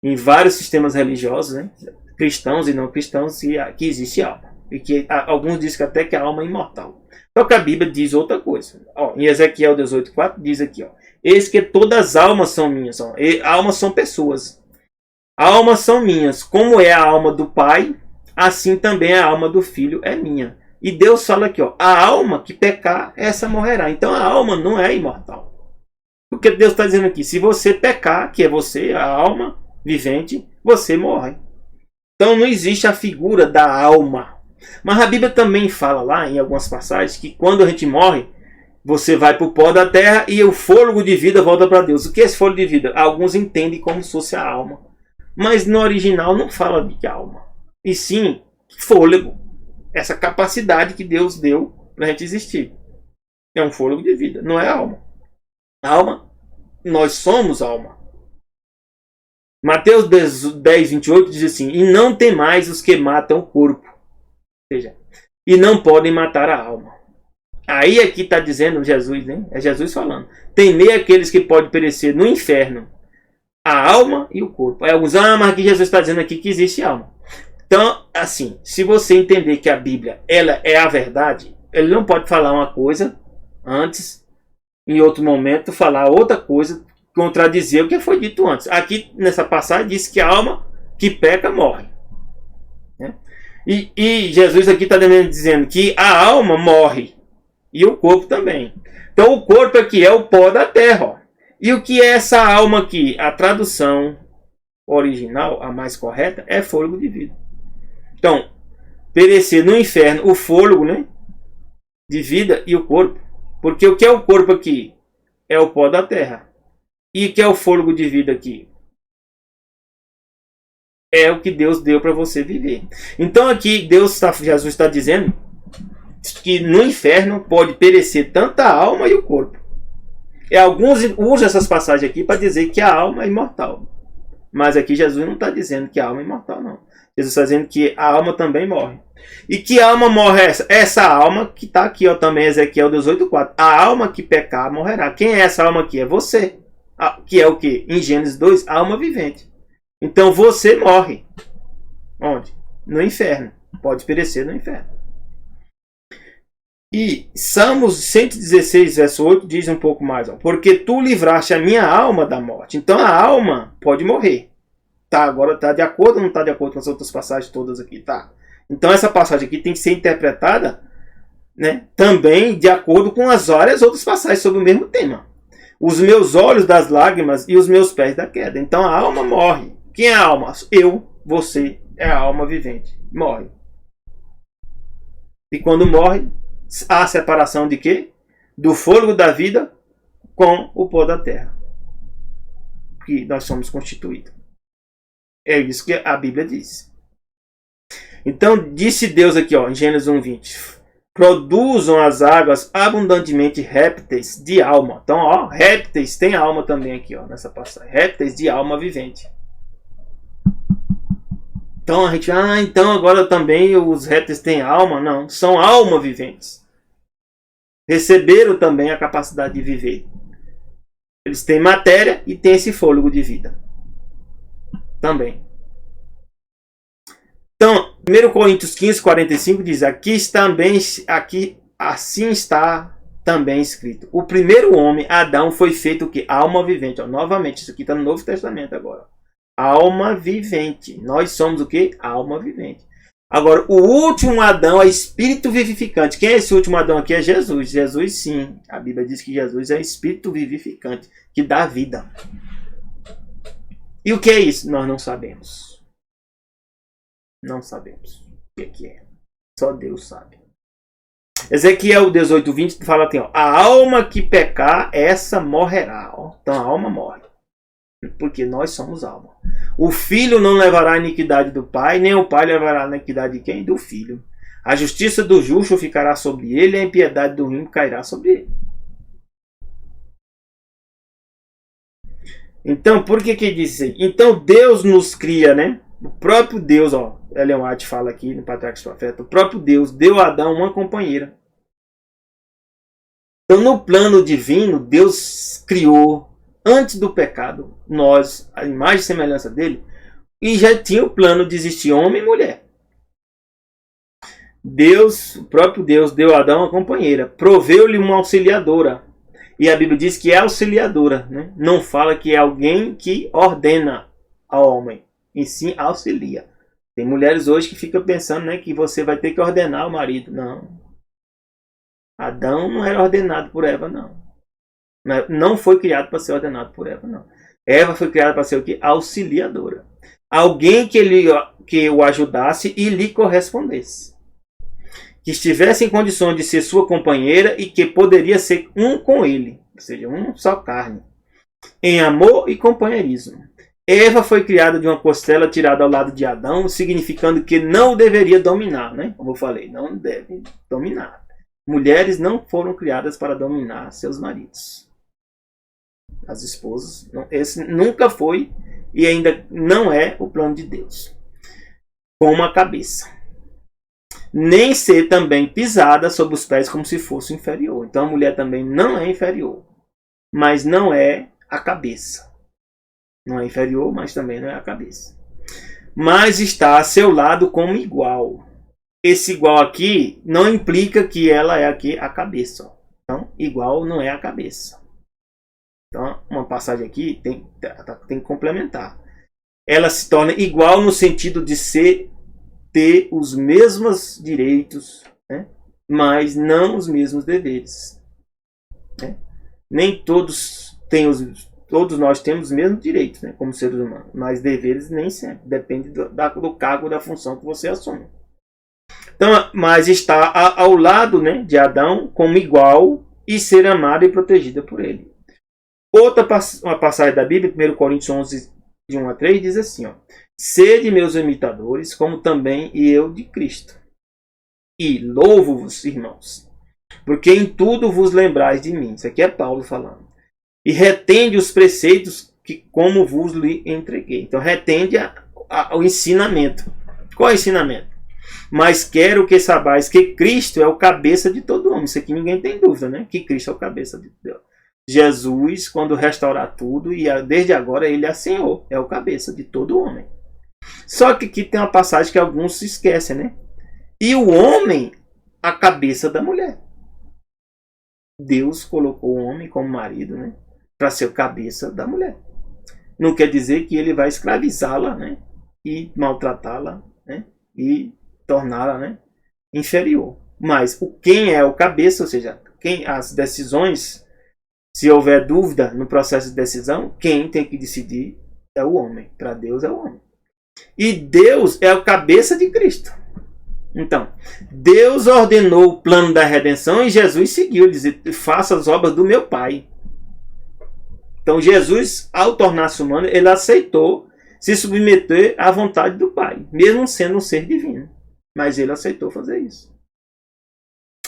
Em vários sistemas religiosos, né? Cristãos e não cristãos, que existe alma. E que alguns dizem até que a alma é imortal. Só que a Bíblia diz outra coisa. Ó, em Ezequiel 18:4 diz aqui, ó, eis que todas as almas são minhas. Ó, almas são pessoas. Almas são minhas. Como é a alma do Pai, assim também a alma do Filho é minha. E Deus fala aqui, ó, a alma que pecar, essa morrerá. Então a alma não é imortal. Porque Deus está dizendo aqui, se você pecar, que é você, a alma vivente, você morre. Então não existe a figura da alma. Mas a Bíblia também fala lá, em algumas passagens, que quando a gente morre, você vai para o pó da terra e o fôlego de vida volta para Deus. O que é esse fôlego de vida? Alguns entendem como se fosse a alma. Mas no original não fala de alma. E sim, fôlego. Essa capacidade que Deus deu para a gente existir. É um fôlego de vida, não é alma. Alma, nós somos alma. Mateus 10:28 diz assim, e não temais os que matam o corpo. Ou seja, e não podem matar a alma. Aí aqui está dizendo Jesus, né? É Jesus falando. Temei aqueles que podem perecer no inferno. A alma e o corpo. Aí alguns, mas aqui Jesus está dizendo aqui que existe alma. Então, assim, se você entender que a Bíblia ela é a verdade, ele não pode falar uma coisa antes, em outro momento, falar outra coisa, contradizer o que foi dito antes. Aqui, nessa passagem, diz que a alma que peca morre. Né? E Jesus aqui está dizendo que a alma morre e o corpo também. Então, o corpo aqui é o pó da terra. Ó. E o que é essa alma aqui? A tradução original, a mais correta, é fôlego de vida. Então, perecer no inferno o fôlego, né, de vida e o corpo. Porque o que é o corpo aqui? É o pó da terra. E o que é o fôlego de vida aqui? É o que Deus deu para você viver. Então aqui Jesus está dizendo que no inferno pode perecer tanto a alma e o corpo. E alguns usam essas passagens aqui para dizer que a alma é imortal. Mas aqui Jesus não está dizendo que a alma é imortal, não. Jesus está dizendo que a alma também morre. E que alma morre essa? Essa alma que está aqui, ó, também, Ezequiel 18:4. A alma que pecar morrerá. Quem é essa alma aqui? É você. Que é o que? Em Gênesis 2, a alma vivente. Então você morre. Onde? No inferno. Pode perecer no inferno. E Salmos 116, verso 8, diz um pouco mais. Ó, porque tu livraste a minha alma da morte. Então a alma pode morrer. Tá, agora está de acordo ou não está de acordo com as outras passagens todas aqui? Tá. Então essa passagem aqui tem que ser interpretada, né, também de acordo com as várias outras passagens sobre o mesmo tema. Os meus olhos das lágrimas e os meus pés da queda. Então a alma morre. Quem é a alma? Eu, você, é a alma vivente. Morre. E quando morre, há separação de quê? Do fôlego da vida com o pó da terra. Que nós somos constituídos. É isso que a Bíblia diz. Então, disse Deus aqui, ó, em Gênesis 1:20. Produzam as águas abundantemente répteis de alma. Então, ó, répteis tem alma também aqui, ó, nessa passagem. Répteis de alma vivente. Então, a gente, então agora também os répteis têm alma? Não, são alma viventes. Receberam também a capacidade de viver. Eles têm matéria e têm esse fôlego de vida. Também. Então, 1 Coríntios 15:45 diz, aqui assim está também escrito. O primeiro homem, Adão, foi feito o quê? Alma vivente. Ó, novamente, isso aqui está no Novo Testamento agora. Alma vivente. Nós somos o quê? Alma vivente. Agora, o último Adão é espírito vivificante. Quem é esse último Adão aqui? É Jesus. Jesus, sim. A Bíblia diz que Jesus é espírito vivificante, que dá vida. E o que é isso? Nós não sabemos. Não sabemos o que é. Só Deus sabe. Ezequiel 18:20 fala assim, ó, a alma que pecar, essa morrerá. Ó. Então a alma morre. Porque nós somos alma. O filho não levará a iniquidade do pai, nem o pai levará a iniquidade de quem? Do filho. A justiça do justo ficará sobre ele, e a impiedade do ímpio cairá sobre ele. Então, por que diz isso aí? Então Deus nos cria, né? O próprio Deus, ó, Ellen White fala aqui no Patriarcas Profeta, o próprio Deus deu a Adão uma companheira. Então, no plano divino, Deus criou, antes do pecado, nós, a imagem e semelhança dele, e já tinha o plano de existir homem e mulher. Deus, o próprio Deus, deu a Adão uma companheira, proveu-lhe uma auxiliadora. E a Bíblia diz que é auxiliadora, né? Não fala que é alguém que ordena ao homem, e sim auxilia. Tem mulheres hoje que ficam pensando, né, que você vai ter que ordenar o marido. Não. Adão não era ordenado por Eva, não. Não foi criado para ser ordenado por Eva, não. Eva foi criada para ser o quê? Auxiliadora. Alguém que o ajudasse e lhe correspondesse. Que estivesse em condições de ser sua companheira e que poderia ser um com ele. Ou seja, um só carne. Em amor e companheirismo. Eva foi criada de uma costela tirada ao lado de Adão, significando que não deveria dominar, né? Como eu falei, não deve dominar. Mulheres não foram criadas para dominar seus maridos. As esposas, esse nunca foi e ainda não é o plano de Deus. Com uma cabeça. Nem ser também pisada sob os pés como se fosse inferior. Então a mulher também não é inferior, mas não é a cabeça. Não é inferior, mas também não é a cabeça. Mas está a seu lado como igual. Esse igual aqui não implica que ela é aqui a cabeça. Então, igual não é a cabeça. Então, uma passagem aqui tem que complementar. Ela se torna igual no sentido de ter os mesmos direitos, né? Mas não os mesmos deveres. Né? Nem todos têm todos nós temos os mesmos direitos, né, como seres humanos, mas deveres nem sempre. Depende do cargo, da função que você assume. Então, mas está ao lado, né, de Adão como igual e ser amada e protegida por ele. Uma passagem da Bíblia, 1 Coríntios 11, de 1 a 3, diz assim, ó, sede meus imitadores, como também eu de Cristo. E louvo-vos, irmãos, porque em tudo vos lembrais de mim. Isso aqui é Paulo falando. E retende os preceitos que como vos lhe entreguei. Então retende o ensinamento. Qual é o ensinamento? Mas quero que saibais que Cristo é o cabeça de todo homem. Isso aqui ninguém tem dúvida, né? Que Cristo é o cabeça de Deus. Jesus, quando restaurar tudo, e desde agora ele é Senhor, é o cabeça de todo homem. Só que aqui tem uma passagem que alguns se esquecem, né? E o homem, a cabeça da mulher. Deus colocou o homem como marido, né? Para ser o cabeça da mulher. Não quer dizer que ele vai escravizá-la, né? E maltratá-la, né? E torná-la, né, inferior. Mas quem é o cabeça, ou seja, as decisões, se houver dúvida no processo de decisão, quem tem que decidir é o homem. Para Deus é o homem. E Deus é o cabeça de Cristo. Então, Deus ordenou o plano da redenção e Jesus seguiu. Ele disse, faça as obras do meu Pai. Então Jesus, ao tornar-se humano, ele aceitou se submeter à vontade do Pai, mesmo sendo um ser divino. Mas ele aceitou fazer isso.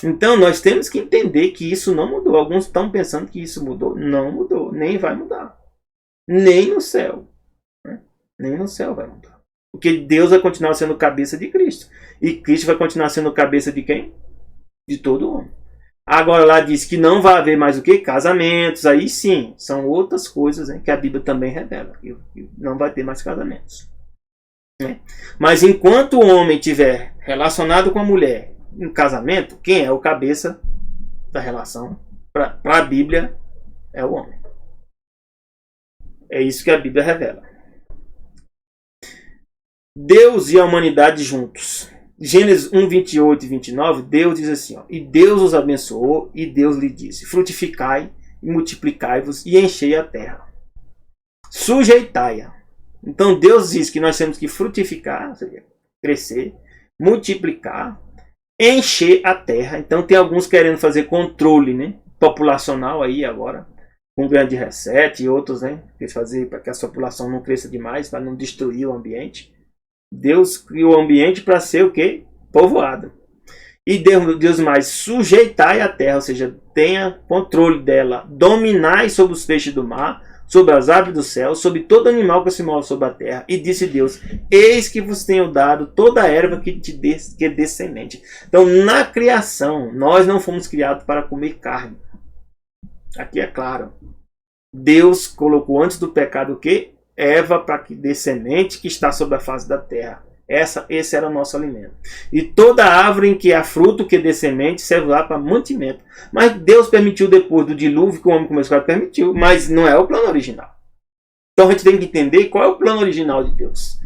Então nós temos que entender que isso não mudou. Alguns estão pensando que isso mudou. Não mudou, nem vai mudar. Nem no céu. Né? Nem no céu vai mudar. Porque Deus vai continuar sendo cabeça de Cristo. E Cristo vai continuar sendo cabeça de quem? De todo homem. Agora lá diz que não vai haver mais o que? Casamentos. Aí sim, são outras coisas, né, que a Bíblia também revela. Que não vai ter mais casamentos. Né? Mas enquanto o homem estiver relacionado com a mulher em casamento, quem é o cabeça da relação? Para a Bíblia é o homem. É isso que a Bíblia revela. Deus e a humanidade juntos. Gênesis 1, 28 e 29, Deus diz assim, ó, e Deus os abençoou, e Deus lhe disse, frutificai, e multiplicai-vos, e enchei a terra. Sujeitai-a. Então Deus diz que nós temos que frutificar, ou seja, crescer, multiplicar, encher a terra. Então tem alguns querendo fazer controle, né, populacional aí agora, com grande reset e outros, né, quer fazer para que a população não cresça demais, para não destruir o ambiente. Deus criou o ambiente para ser o quê? Povoado. E Deus mais, sujeitai a terra, ou seja, tenha controle dela, dominai sobre os peixes do mar, sobre as aves do céu, sobre todo animal que se move sobre a terra. E disse Deus, eis que vos tenho dado toda a erva que dê semente. Então, na criação, nós não fomos criados para comer carne. Aqui é claro. Deus colocou antes do pecado o quê? Erva para que dê semente que está sobre a face da terra. Esse era o nosso alimento. E toda árvore em que há fruto que dê semente serve lá para mantimento. Mas Deus permitiu depois do dilúvio que o homem começou a permitir. Mas não é o plano original. Então a gente tem que entender qual é o plano original de Deus.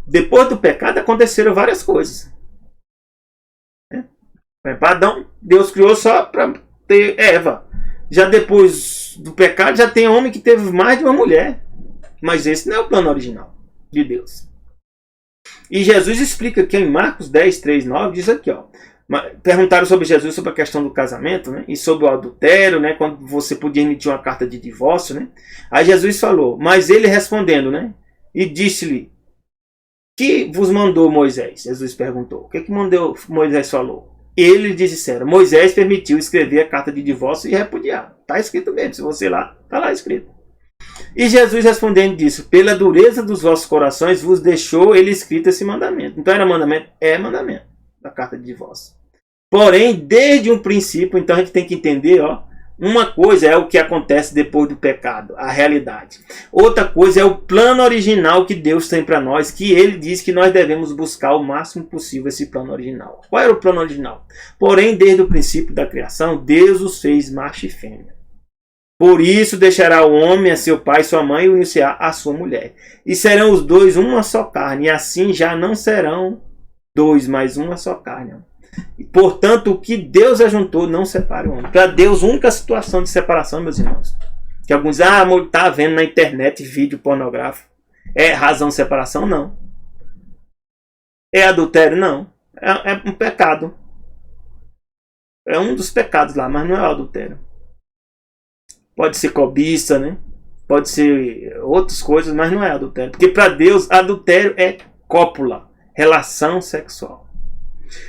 Depois do pecado aconteceram várias coisas. Para Adão, Deus criou só para ter Eva. Já depois do pecado já tem homem que teve mais de uma mulher. Mas esse não é o plano original de Deus. E Jesus explica que em Marcos 10, 3, 9, diz aqui, ó. Perguntaram sobre Jesus, sobre a questão do casamento, né? E sobre o adultério, né? Quando você podia emitir uma carta de divórcio, né? Aí Jesus falou, mas ele respondendo, né? E disse-lhe, que vos mandou Moisés? Jesus perguntou. O que mandou Moisés falou? Ele disseram, Moisés permitiu escrever a carta de divórcio e repudiar. Está escrito mesmo, se você lá, está lá escrito. E Jesus respondendo disse, pela dureza dos vossos corações vos deixou ele escrito esse mandamento. Então era mandamento? É mandamento da carta de divórcio. Porém, desde um princípio, então a gente tem que entender, ó, uma coisa é o que acontece depois do pecado, a realidade. Outra coisa é o plano original que Deus tem para nós, que ele diz que nós devemos buscar o máximo possível esse plano original. Qual era o plano original? Porém, desde o princípio da criação, Deus os fez macho e fêmea. Por isso deixará o homem a seu pai e sua mãe e unir-se-á a sua mulher. E serão os dois uma só carne, e assim já não serão dois, mas uma só carne. E, portanto, o que Deus ajuntou, não separe o homem. Para Deus, a única situação de separação, meus irmãos, que alguns dizem, está vendo na internet vídeo pornográfico. É razão de separação? Não. É adultério? Não. É um pecado. É um dos pecados lá, mas não é o adultério. Pode ser cobiça, né? Pode ser outras coisas, mas não é adultério. Porque para Deus, adultério é cópula, relação sexual.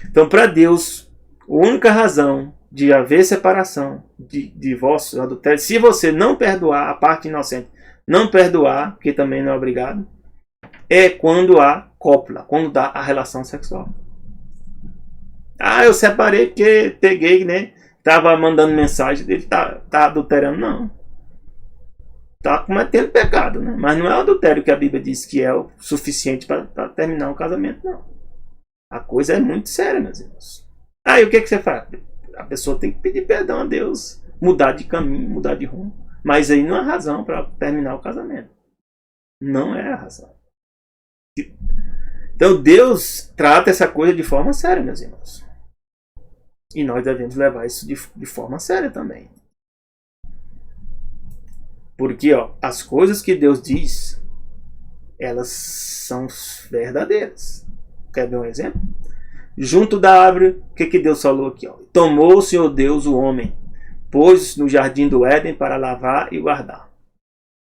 Então, para Deus, a única razão de haver separação, de divórcio, adultério, se você não perdoar a parte inocente, não perdoar, porque também não é obrigado, é quando há cópula, quando dá a relação sexual. Eu separei porque peguei, né? Estava mandando mensagem dele, tá adulterando, não. Está cometendo pecado, né? Mas não é o adultério que a Bíblia diz que é o suficiente para terminar um casamento, não. A coisa é muito séria, meus irmãos. Aí o que você faz? A pessoa tem que pedir perdão a Deus, mudar de caminho, mudar de rumo. Mas aí não é razão para terminar o casamento. Não é a razão. Então Deus trata essa coisa de forma séria, meus irmãos. E nós devemos levar isso de forma séria também. Porque as coisas que Deus diz, elas são verdadeiras. Quer ver um exemplo? Junto da árvore, o que Deus falou aqui? Tomou o Senhor Deus o homem, pôs no jardim do Éden para lavar e guardar.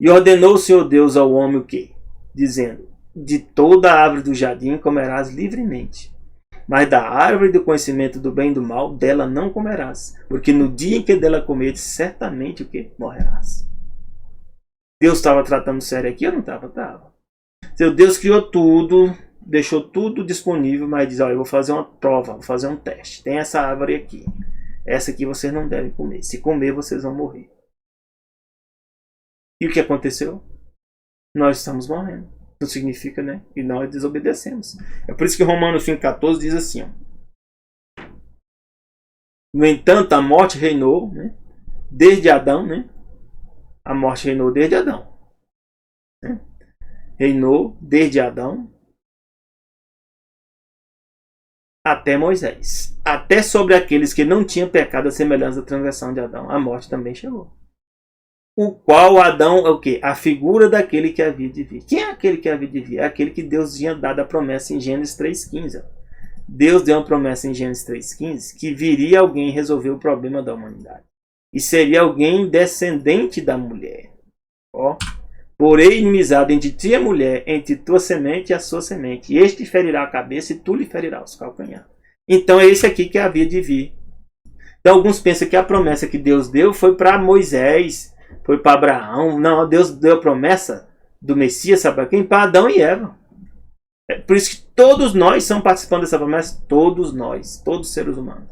E ordenou o Senhor Deus ao homem o quê? Dizendo, de toda a árvore do jardim comerás livremente. Mas da árvore do conhecimento do bem e do mal, dela não comerás. Porque no dia em que dela comeres, certamente o quê? Morrerás. Deus estava tratando sério aqui ou não estava? Estava. Seu Deus criou tudo, deixou tudo disponível, mas diz, eu vou fazer uma prova, vou fazer um teste. Tem essa árvore aqui. Essa aqui vocês não devem comer. Se comer, vocês vão morrer. E o que aconteceu? Nós estamos morrendo. Isso significa, né? E nós desobedecemos. É por isso que Romanos 5,14 diz assim, no entanto, a morte reinou, né? Desde Adão, né? A morte reinou desde Adão. Né? Reinou desde Adão até Moisés. Até sobre aqueles que não tinham pecado a semelhança da transgressão de Adão, a morte também chegou. O qual Adão é o quê? A figura daquele que havia de vir. Quem é aquele que havia de vir? É aquele que Deus tinha dado a promessa em Gênesis 3,15. Deus deu uma promessa em Gênesis 3,15 que viria alguém resolver o problema da humanidade. E seria alguém descendente da mulher. Ó. Porém, inimizade entre ti e a mulher, entre tua semente e a sua semente. E este ferirá a cabeça e tu lhe ferirás os calcanhares. Então é esse aqui que havia de vir. Então alguns pensam que a promessa que Deus deu foi para Moisés, foi para Abraão. Não, Deus deu a promessa do Messias, sabe para quem? Para Adão e Eva. É por isso que todos nós estamos participando dessa promessa. Todos nós, todos os seres humanos.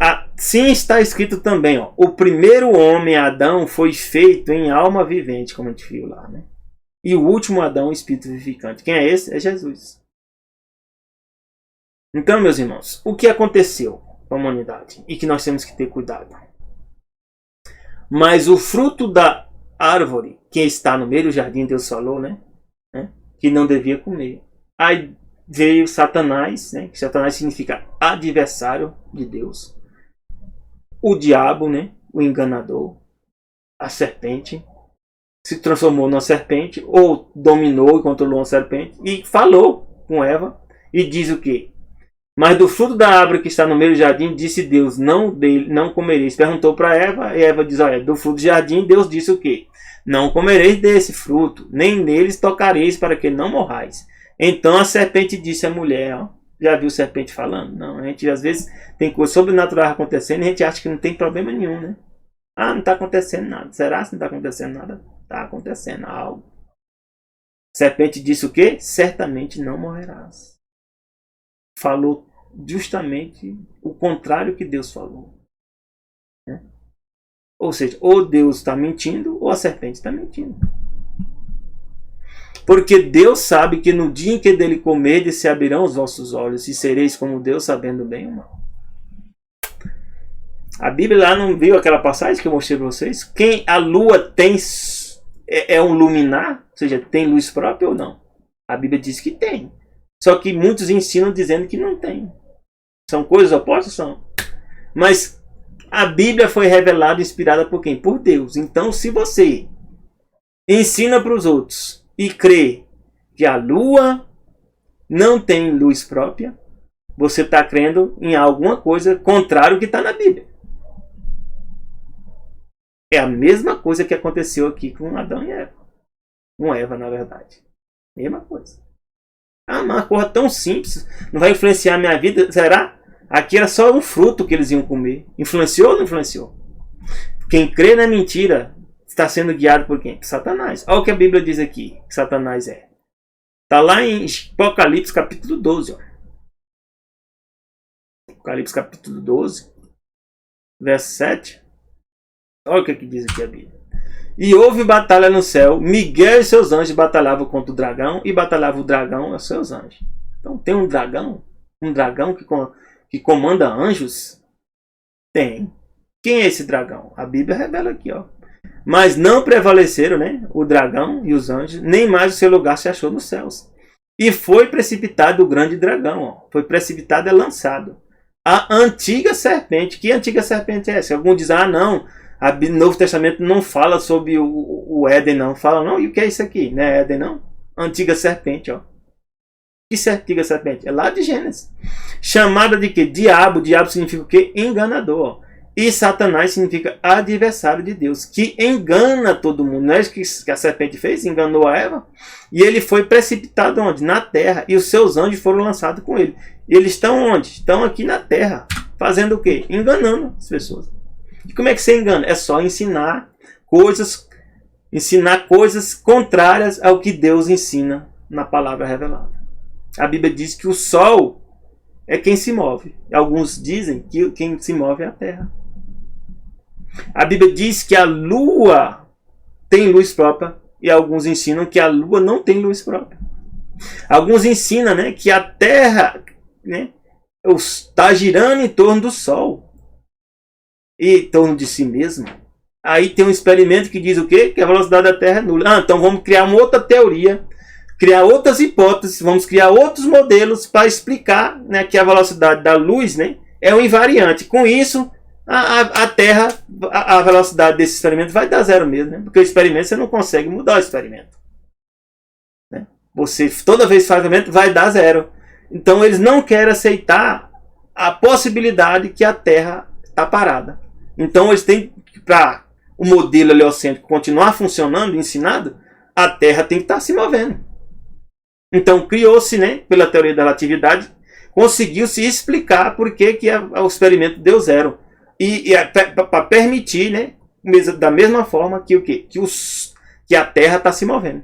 Assim está escrito também, ó, o primeiro homem, Adão, foi feito em alma vivente, como a gente viu lá, né? E o último Adão, espírito vivificante. Quem é esse? É Jesus. Então, meus irmãos, o que aconteceu com a humanidade e que nós temos que ter cuidado? Mas o fruto da árvore que está no meio do jardim, Deus falou, né? Que não devia comer. Aí veio Satanás, né? Que Satanás significa adversário de Deus. O diabo, né? O enganador, a serpente, se transformou numa serpente, ou dominou e controlou uma serpente, e falou com Eva, e diz o quê? Mas do fruto da árvore que está no meio do jardim, disse Deus, não comereis. Perguntou para Eva, e Eva diz, olha, do fruto do jardim, Deus disse o quê? Não comereis desse fruto, nem neles tocareis, para que não morrais. Então a serpente disse à mulher, ó, já viu serpente falando? Não, a gente às vezes tem coisa sobrenatural acontecendo e a gente acha que não tem problema nenhum, né? Ah, não está acontecendo nada. Será que não está acontecendo nada? Está acontecendo algo. Serpente disse o quê? Certamente não morrerás. Falou justamente o contrário que Deus falou. Né? Ou seja, ou Deus está mentindo ou a serpente está mentindo. Porque Deus sabe que no dia em que dele comerdes se abrirão os vossos olhos e sereis como Deus, sabendo bem o mal. A Bíblia lá não viu aquela passagem que eu mostrei para vocês? Quem a lua tem é um luminar, ou seja, tem luz própria ou não? A Bíblia diz que tem. Só que muitos ensinam dizendo que não tem. São coisas opostas? São. Mas a Bíblia foi revelada e inspirada por quem? Por Deus. Então, se você ensina para os outros e crê que a lua não tem luz própria, você está crendo em alguma coisa contrária ao que está na Bíblia. É a mesma coisa que aconteceu aqui com Adão e Eva. Com Eva, na verdade. Mesma coisa. Ah, uma coisa tão simples, não vai influenciar a minha vida? Será? Aqui era só um fruto que eles iam comer. Influenciou ou não influenciou? Quem crê na mentira está sendo guiado por quem? Por Satanás. Olha o que a Bíblia diz aqui, que Satanás é. Está lá em Apocalipse capítulo 12. Ó. Apocalipse capítulo 12, verso 7. Olha o que diz aqui a Bíblia. E houve batalha no céu, Miguel e seus anjos batalhavam contra o dragão, e batalhava o dragão e os seus anjos. Então tem um dragão que comanda anjos? Tem. Quem é esse dragão? A Bíblia revela aqui, ó. Mas não prevaleceram, né, o dragão e os anjos, nem mais o seu lugar se achou nos céus. E foi precipitado o grande dragão, ó. Foi precipitado, é lançado. A antiga serpente. Que antiga serpente é essa? Alguns dizem, ah não, o Novo Testamento não fala sobre o Éden, não. Fala, não, e o que é isso aqui? Não é Éden, não? Antiga serpente, ó. Que antiga serpente? É lá de Gênesis. Chamada de quê? Diabo. Diabo significa o quê? Enganador, ó. E Satanás significa adversário de Deus, que engana todo mundo. Não é isso que a serpente fez? Enganou a Eva. E ele foi precipitado onde? Na terra. E os seus anjos foram lançados com ele. E eles estão onde? Estão aqui na terra. Fazendo o quê? Enganando as pessoas. E como é que você engana? É só ensinar coisas contrárias ao que Deus ensina na palavra revelada. A Bíblia diz que o sol é quem se move. Alguns dizem que quem se move é a terra. A Bíblia diz que a lua tem luz própria e alguns ensinam que a lua não tem luz própria. Alguns ensinam, né, que a terra, né, está girando em torno do sol e em torno de si mesma. Aí tem um experimento que diz o quê? Que a velocidade da Terra é nula. Ah, então vamos criar uma outra teoria criar outras hipóteses, vamos criar outros modelos para explicar, né, que a velocidade da luz, né, é um invariante. Com isso, a Terra, a velocidade desse experimento vai dar zero mesmo, né? Porque o experimento você não consegue mudar o experimento. Né? Você toda vez que faz o experimento vai dar zero. Então eles não querem aceitar a possibilidade que a Terra está parada. Então eles têm, para o modelo heliocêntrico continuar funcionando, ensinado, a Terra tem que estar se movendo. Então criou-se, né, pela teoria da relatividade, conseguiu-se explicar por que o experimento deu zero. E para permitir, né, da mesma forma que que a Terra está se movendo.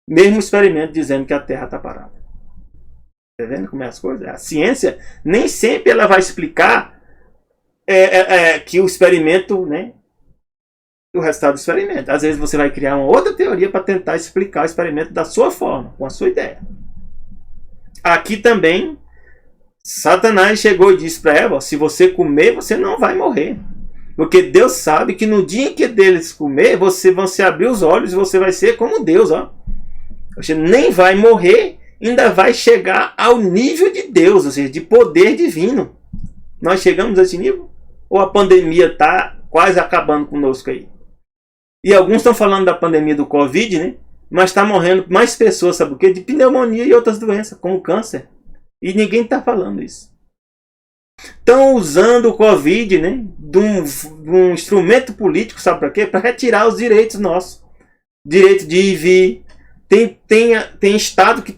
Mesmo experimento dizendo que a Terra está parada. Está vendo como é as coisas? A ciência nem sempre ela vai explicar que o experimento, né, o resultado do experimento. Às vezes você vai criar uma outra teoria para tentar explicar o experimento da sua forma, com a sua ideia. Aqui também, Satanás chegou e disse para Eva, se você comer, você não vai morrer. Porque Deus sabe que no dia em que deles comer, você vão se abrir os olhos e você vai ser como Deus. Ó. Você nem vai morrer, ainda vai chegar ao nível de Deus, ou seja, de poder divino. Nós chegamos a esse nível? Ou a pandemia está quase acabando conosco aí? E alguns estão falando da pandemia do Covid, né? Mas está morrendo mais pessoas, sabe o quê? De pneumonia e outras doenças, como câncer. E ninguém está falando isso. Estão usando o Covid, né, de um instrumento político, sabe para quê? Para retirar os direitos nossos. Direito de ir e vir. Tem estado que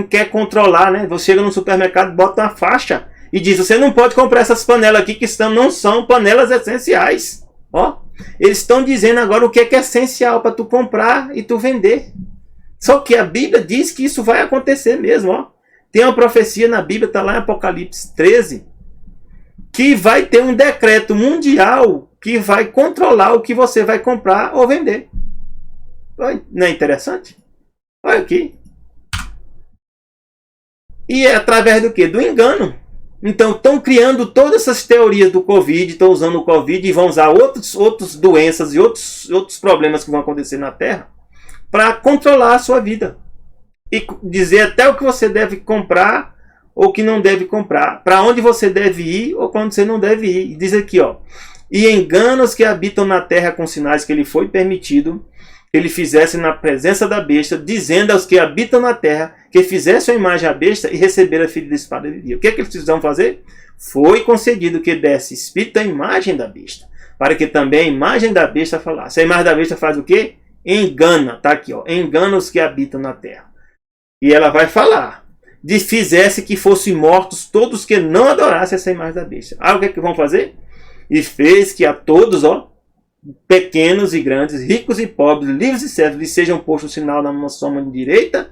quer controlar, né? Você chega no supermercado, bota uma faixa e diz, você não pode comprar essas panelas aqui que não são panelas essenciais. Ó, eles estão dizendo agora o que é essencial para tu comprar e tu vender. Só que a Bíblia diz que isso vai acontecer mesmo, ó. Tem uma profecia na Bíblia, está lá em Apocalipse 13, que vai ter um decreto mundial que vai controlar o que você vai comprar ou vender. Não é interessante? Olha aqui. E é através do quê? Do engano. Então estão criando todas essas teorias do Covid, estão usando o Covid e vão usar outras doenças e outros problemas que vão acontecer na Terra para controlar a sua vida. E dizer até o que você deve comprar ou que não deve comprar, para onde você deve ir ou quando você não deve ir. E diz aqui, ó, e enganos que habitam na terra com sinais que lhe foi permitido que ele fizesse na presença da besta, dizendo aos que habitam na terra que fizesse a imagem à besta e receber a filha da espada de dia. O que é que eles precisavam fazer? Foi concedido que desse espírito à imagem da besta, para que também a imagem da besta falasse. A imagem da besta faz o quê? Engana, tá aqui, ó, engana os que habitam na terra. E ela vai falar, fizesse que fossem mortos todos que não adorassem essa imagem da besta. Ah, o que é que vão fazer? E fez que a todos, ó, pequenos e grandes, ricos e pobres, livres e servos, lhes sejam postos o sinal na sua mão direita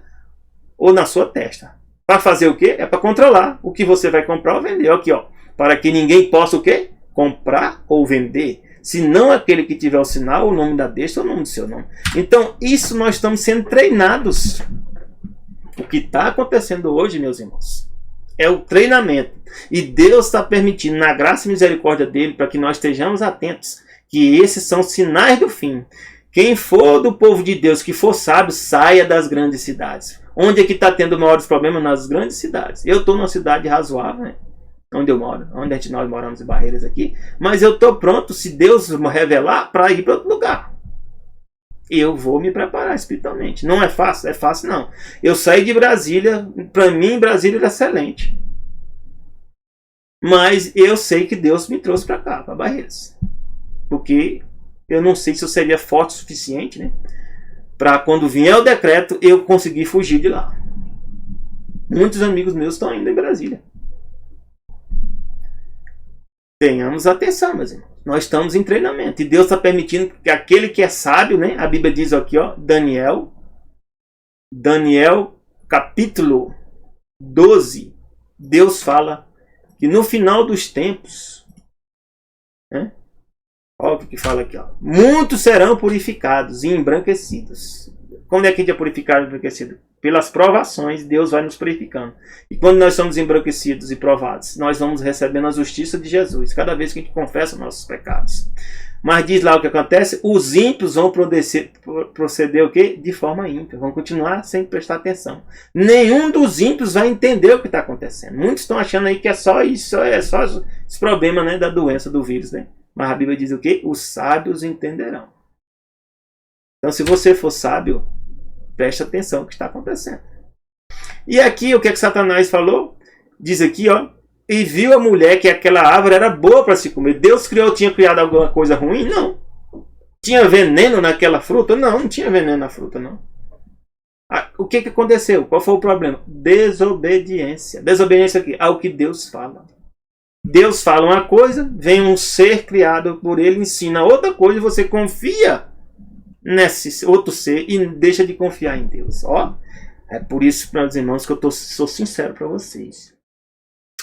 ou na sua testa. Para fazer o quê? É para controlar o que você vai comprar ou vender. Aqui, ó, para que ninguém possa o quê? Comprar ou vender. Senão aquele que tiver o sinal, o nome da besta ou o nome do seu nome. Então, isso nós estamos sendo treinados. O que está acontecendo hoje, meus irmãos, é o treinamento. E Deus está permitindo, na graça e misericórdia dele, para que nós estejamos atentos, que esses são sinais do fim. Quem for do povo de Deus, que for sábio, saia das grandes cidades. Onde é que está tendo maiores problemas? Nas grandes cidades. Eu estou numa cidade razoável, né? Onde eu moro, onde nós moramos em Barreiras aqui. Mas eu estou pronto, se Deus me revelar, para ir para outro lugar. Eu vou me preparar espiritualmente. Não é fácil? É fácil não. Eu saí de Brasília, para mim Brasília era excelente. Mas eu sei que Deus me trouxe para cá, para Barreiras. Porque eu não sei se eu seria forte o suficiente, né? Para quando vier o decreto, eu conseguir fugir de lá. Muitos amigos meus estão ainda em Brasília. Tenhamos atenção, meus irmãos. Nós estamos em treinamento. E Deus está permitindo que aquele que é sábio, né? A Bíblia diz aqui, ó, Daniel capítulo 12. Deus fala que no final dos tempos, né? Olha o que fala aqui, ó. Muitos serão purificados e embranquecidos. Quando é que a gente é purificado e embranquecido? Pelas provações, Deus vai nos purificando. E quando nós somos embranquecidos e provados, nós vamos recebendo a justiça de Jesus. Cada vez que a gente confessa nossos pecados. Mas diz lá o que acontece, os ímpios vão proceder o quê? De forma ímpia, vão continuar sem prestar atenção. Nenhum dos ímpios vai entender o que está acontecendo. Muitos estão achando aí que é só isso, é só esse problema, né, da doença, do vírus, né? Mas a Bíblia diz o quê? Os sábios entenderão. Então, se você for sábio, preste atenção no que está acontecendo. E aqui, o que Satanás falou? Diz aqui, ó. E viu a mulher que aquela árvore era boa para se comer. Deus tinha criado alguma coisa ruim? Não. Tinha veneno naquela fruta? Não, não tinha veneno na fruta, não. O que aconteceu? Qual foi o problema? Desobediência. Desobediência aqui, ao que Deus fala. Deus fala uma coisa, vem um ser criado por ele, ensina outra coisa, e você confia nesse outro ser e deixa de confiar em Deus. Ó, é por isso, meus irmãos, que eu sou sincero para vocês.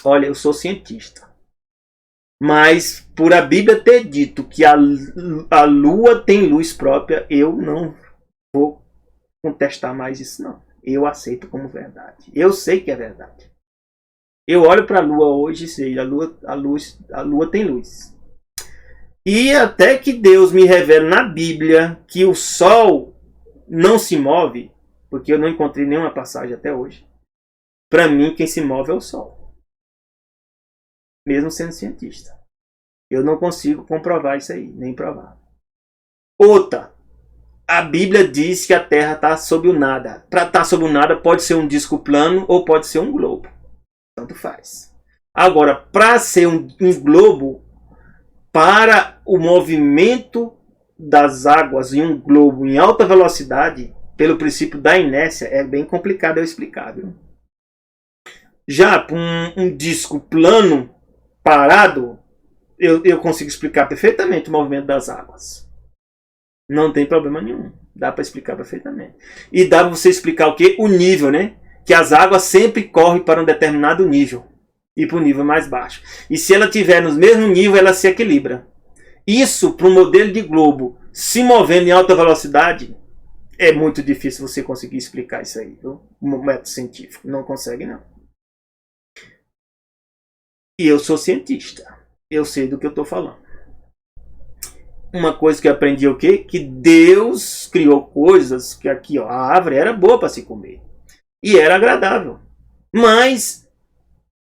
Olha, eu sou cientista. Mas por a Bíblia ter dito que a lua tem luz própria, eu não vou contestar mais isso, não. Eu aceito como verdade. Eu sei que é verdade. Eu olho para a lua hoje e sei, a lua tem luz. E até que Deus me revela na Bíblia que o sol não se move, porque eu não encontrei nenhuma passagem até hoje. Para mim, quem se move é o sol. Mesmo sendo cientista. Eu não consigo comprovar isso aí, nem provar. Outra. A Bíblia diz que a Terra está sob o nada. Para estar sob o nada pode ser um disco plano ou pode ser um globo. Tanto faz. Agora, para ser um globo, para o movimento das águas em um globo em alta velocidade, pelo princípio da inércia, é bem complicado eu explicar. Viu? Já para um disco plano, parado, eu consigo explicar perfeitamente o movimento das águas. Não tem problema nenhum. Dá para explicar perfeitamente. E dá para você explicar o quê? O nível, né? Que as águas sempre correm para um determinado nível. E para o nível mais baixo. E se ela estiver no mesmo nível, ela se equilibra. Isso, para um modelo de globo se movendo em alta velocidade, é muito difícil você conseguir explicar isso aí. Viu? Um método científico. Não consegue, não. E eu sou cientista. Eu sei do que eu estou falando. Uma coisa que eu aprendi é o quê? Que Deus criou coisas que aqui, ó, a árvore era boa para se comer. E era agradável. Mas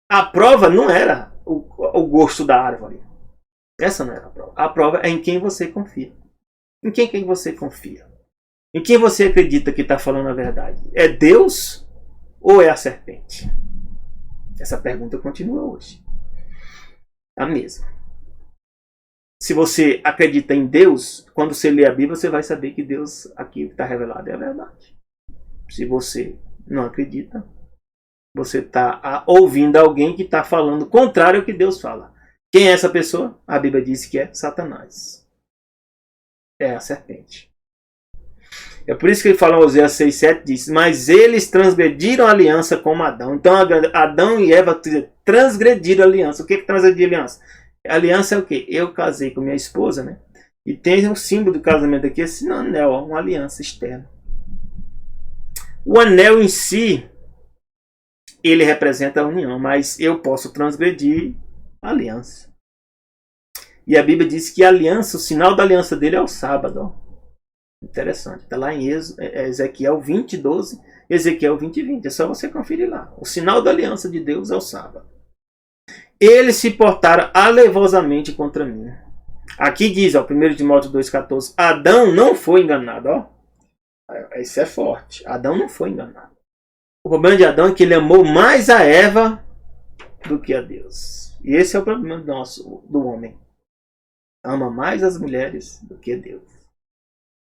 a prova não era o gosto da árvore. Essa não era a prova. A prova é em quem você confia. Em quem você confia? Em quem você acredita que está falando a verdade? É Deus ou é a serpente? Essa pergunta continua hoje. A mesma. Se você acredita em Deus, quando você lê a Bíblia, você vai saber que Deus aqui está revelado é a verdade. Se você não acredita, você está ouvindo alguém que está falando contrário ao que Deus fala. Quem é essa pessoa? A Bíblia diz que é Satanás. É a serpente. É por isso que ele fala em Oséias 6,7, diz: mas eles transgrediram a aliança com Adão. Então Adão e Eva transgrediram a aliança. O que é transgredir a aliança? A aliança é o quê? Eu casei com minha esposa, né? E tem um símbolo do casamento aqui, esse anel, uma aliança externa. O anel em si, ele representa a união, mas eu posso transgredir a aliança. E a Bíblia diz que a aliança, o sinal da aliança dele é o sábado. Ó. Interessante. Está lá em Ezequiel 20:12, Ezequiel 20:20. É só você conferir lá. O sinal da aliança de Deus é o sábado. Eles se portaram alevosamente contra mim. Aqui diz, ó, 1 Timóteo 2,14, Adão não foi enganado. Ó. Isso é forte. Adão não foi enganado. O problema de Adão é que ele amou mais a Eva do que a Deus. E esse é o problema do homem. Ama mais as mulheres do que Deus.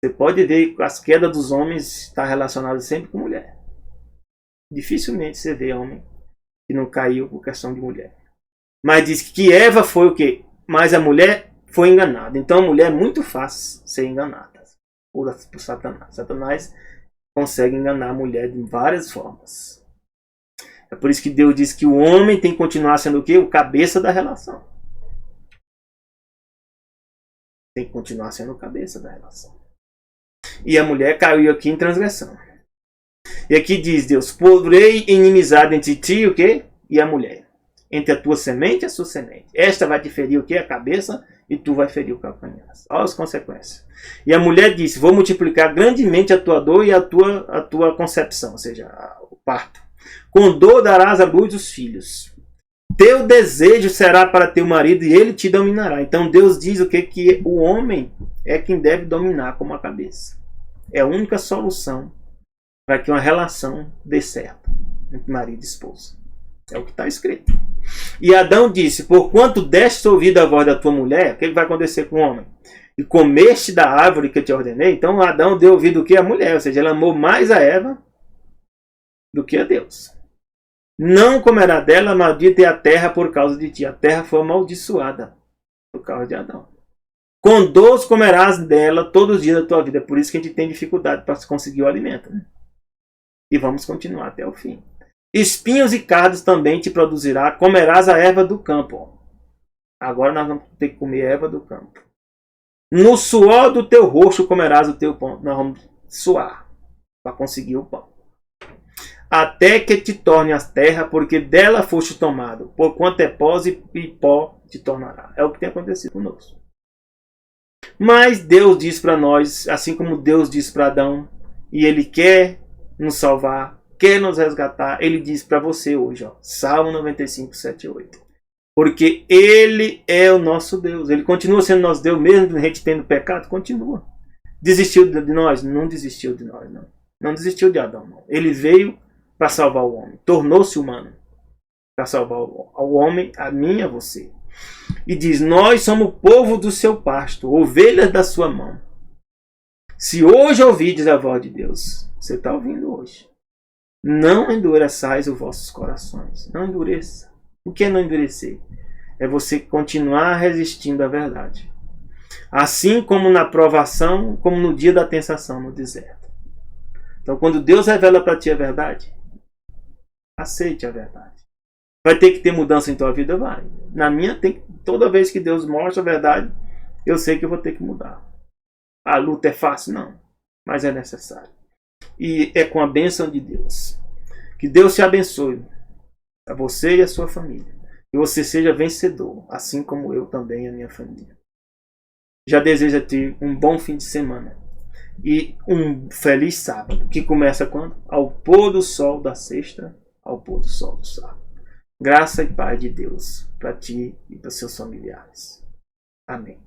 Você pode ver que as quedas dos homens está relacionada sempre com mulher. Dificilmente você vê homem que não caiu por questão de mulher. Mas diz que Eva foi o quê? Mas a mulher foi enganada. Então a mulher é muito fácil ser enganada por Satanás. Satanás consegue enganar a mulher de várias formas. É por isso que Deus diz que o homem tem que continuar sendo o quê? O cabeça da relação. Tem que continuar sendo o cabeça da relação. E a mulher caiu aqui em transgressão. E aqui diz Deus: porei inimizade entre ti e o quê? E a mulher. Entre a tua semente e a sua semente. Esta vai te ferir o quê? A cabeça, e tu vai ferir o calcanhar. Olha as consequências. E a mulher disse, vou multiplicar grandemente a tua dor e a tua concepção, ou seja, o parto. Com dor darás à luz os filhos. Teu desejo será para teu marido e ele te dominará. Então Deus diz o que? Que o homem é quem deve dominar como a cabeça. É a única solução para que uma relação dê certo entre marido e esposa. É o que está escrito. E Adão disse, porquanto deste ouvido a voz da tua mulher, o que vai acontecer com o homem? E comeste da árvore que eu te ordenei. Então Adão deu ouvido o que? A mulher. Ou seja, ele amou mais a Eva do que a Deus. Não comerá dela, maldita é a terra por causa de ti. A terra foi amaldiçoada por causa de Adão. Com dor comerás dela todos os dias da tua vida. Por isso que a gente tem dificuldade para conseguir o alimento. Né? E vamos continuar até o fim. Espinhos e cardos também te produzirá. Comerás a erva do campo. Agora nós vamos ter que comer a erva do campo. No suor do teu rosto comerás o teu pão. Nós vamos suar para conseguir o pão. Até que te torne a terra, porque dela foste tomado. Porquanto é pó e pó te tornará. É o que tem acontecido conosco. Mas Deus diz para nós, assim como Deus disse para Adão, e Ele quer nos salvar, quer nos resgatar, Ele diz para você hoje, ó, Salmo 95, 7 e 8. Porque Ele é o nosso Deus. Ele continua sendo nosso Deus, mesmo a gente tendo pecado, continua. Desistiu de nós? Não desistiu de nós, não. Não desistiu de Adão, não. Ele veio para salvar o homem. Tornou-se humano para salvar o homem, a mim e a você. E diz, nós somos o povo do seu pasto, ovelhas da sua mão. Se hoje ouvides a voz de Deus, você está ouvindo hoje. Não endureçais os vossos corações. Não endureça. O que é não endurecer? É você continuar resistindo à verdade. Assim como na provação, como no dia da tentação no deserto. Então quando Deus revela para ti a verdade, aceite a verdade. Vai ter que ter mudança em tua vida? Vai. Na minha, toda vez que Deus mostra a verdade, eu sei que eu vou ter que mudar. A luta é fácil? Não. Mas é necessário. E é com a bênção de Deus. Que Deus te abençoe. A você e a sua família. Que você seja vencedor. Assim como eu também e a minha família. Já desejo a ti um bom fim de semana. E um feliz sábado. Que começa quando? Ao pôr do sol da sexta. Ao pôr do sol do sábado. Graça e paz de Deus para ti e para seus familiares. Amém.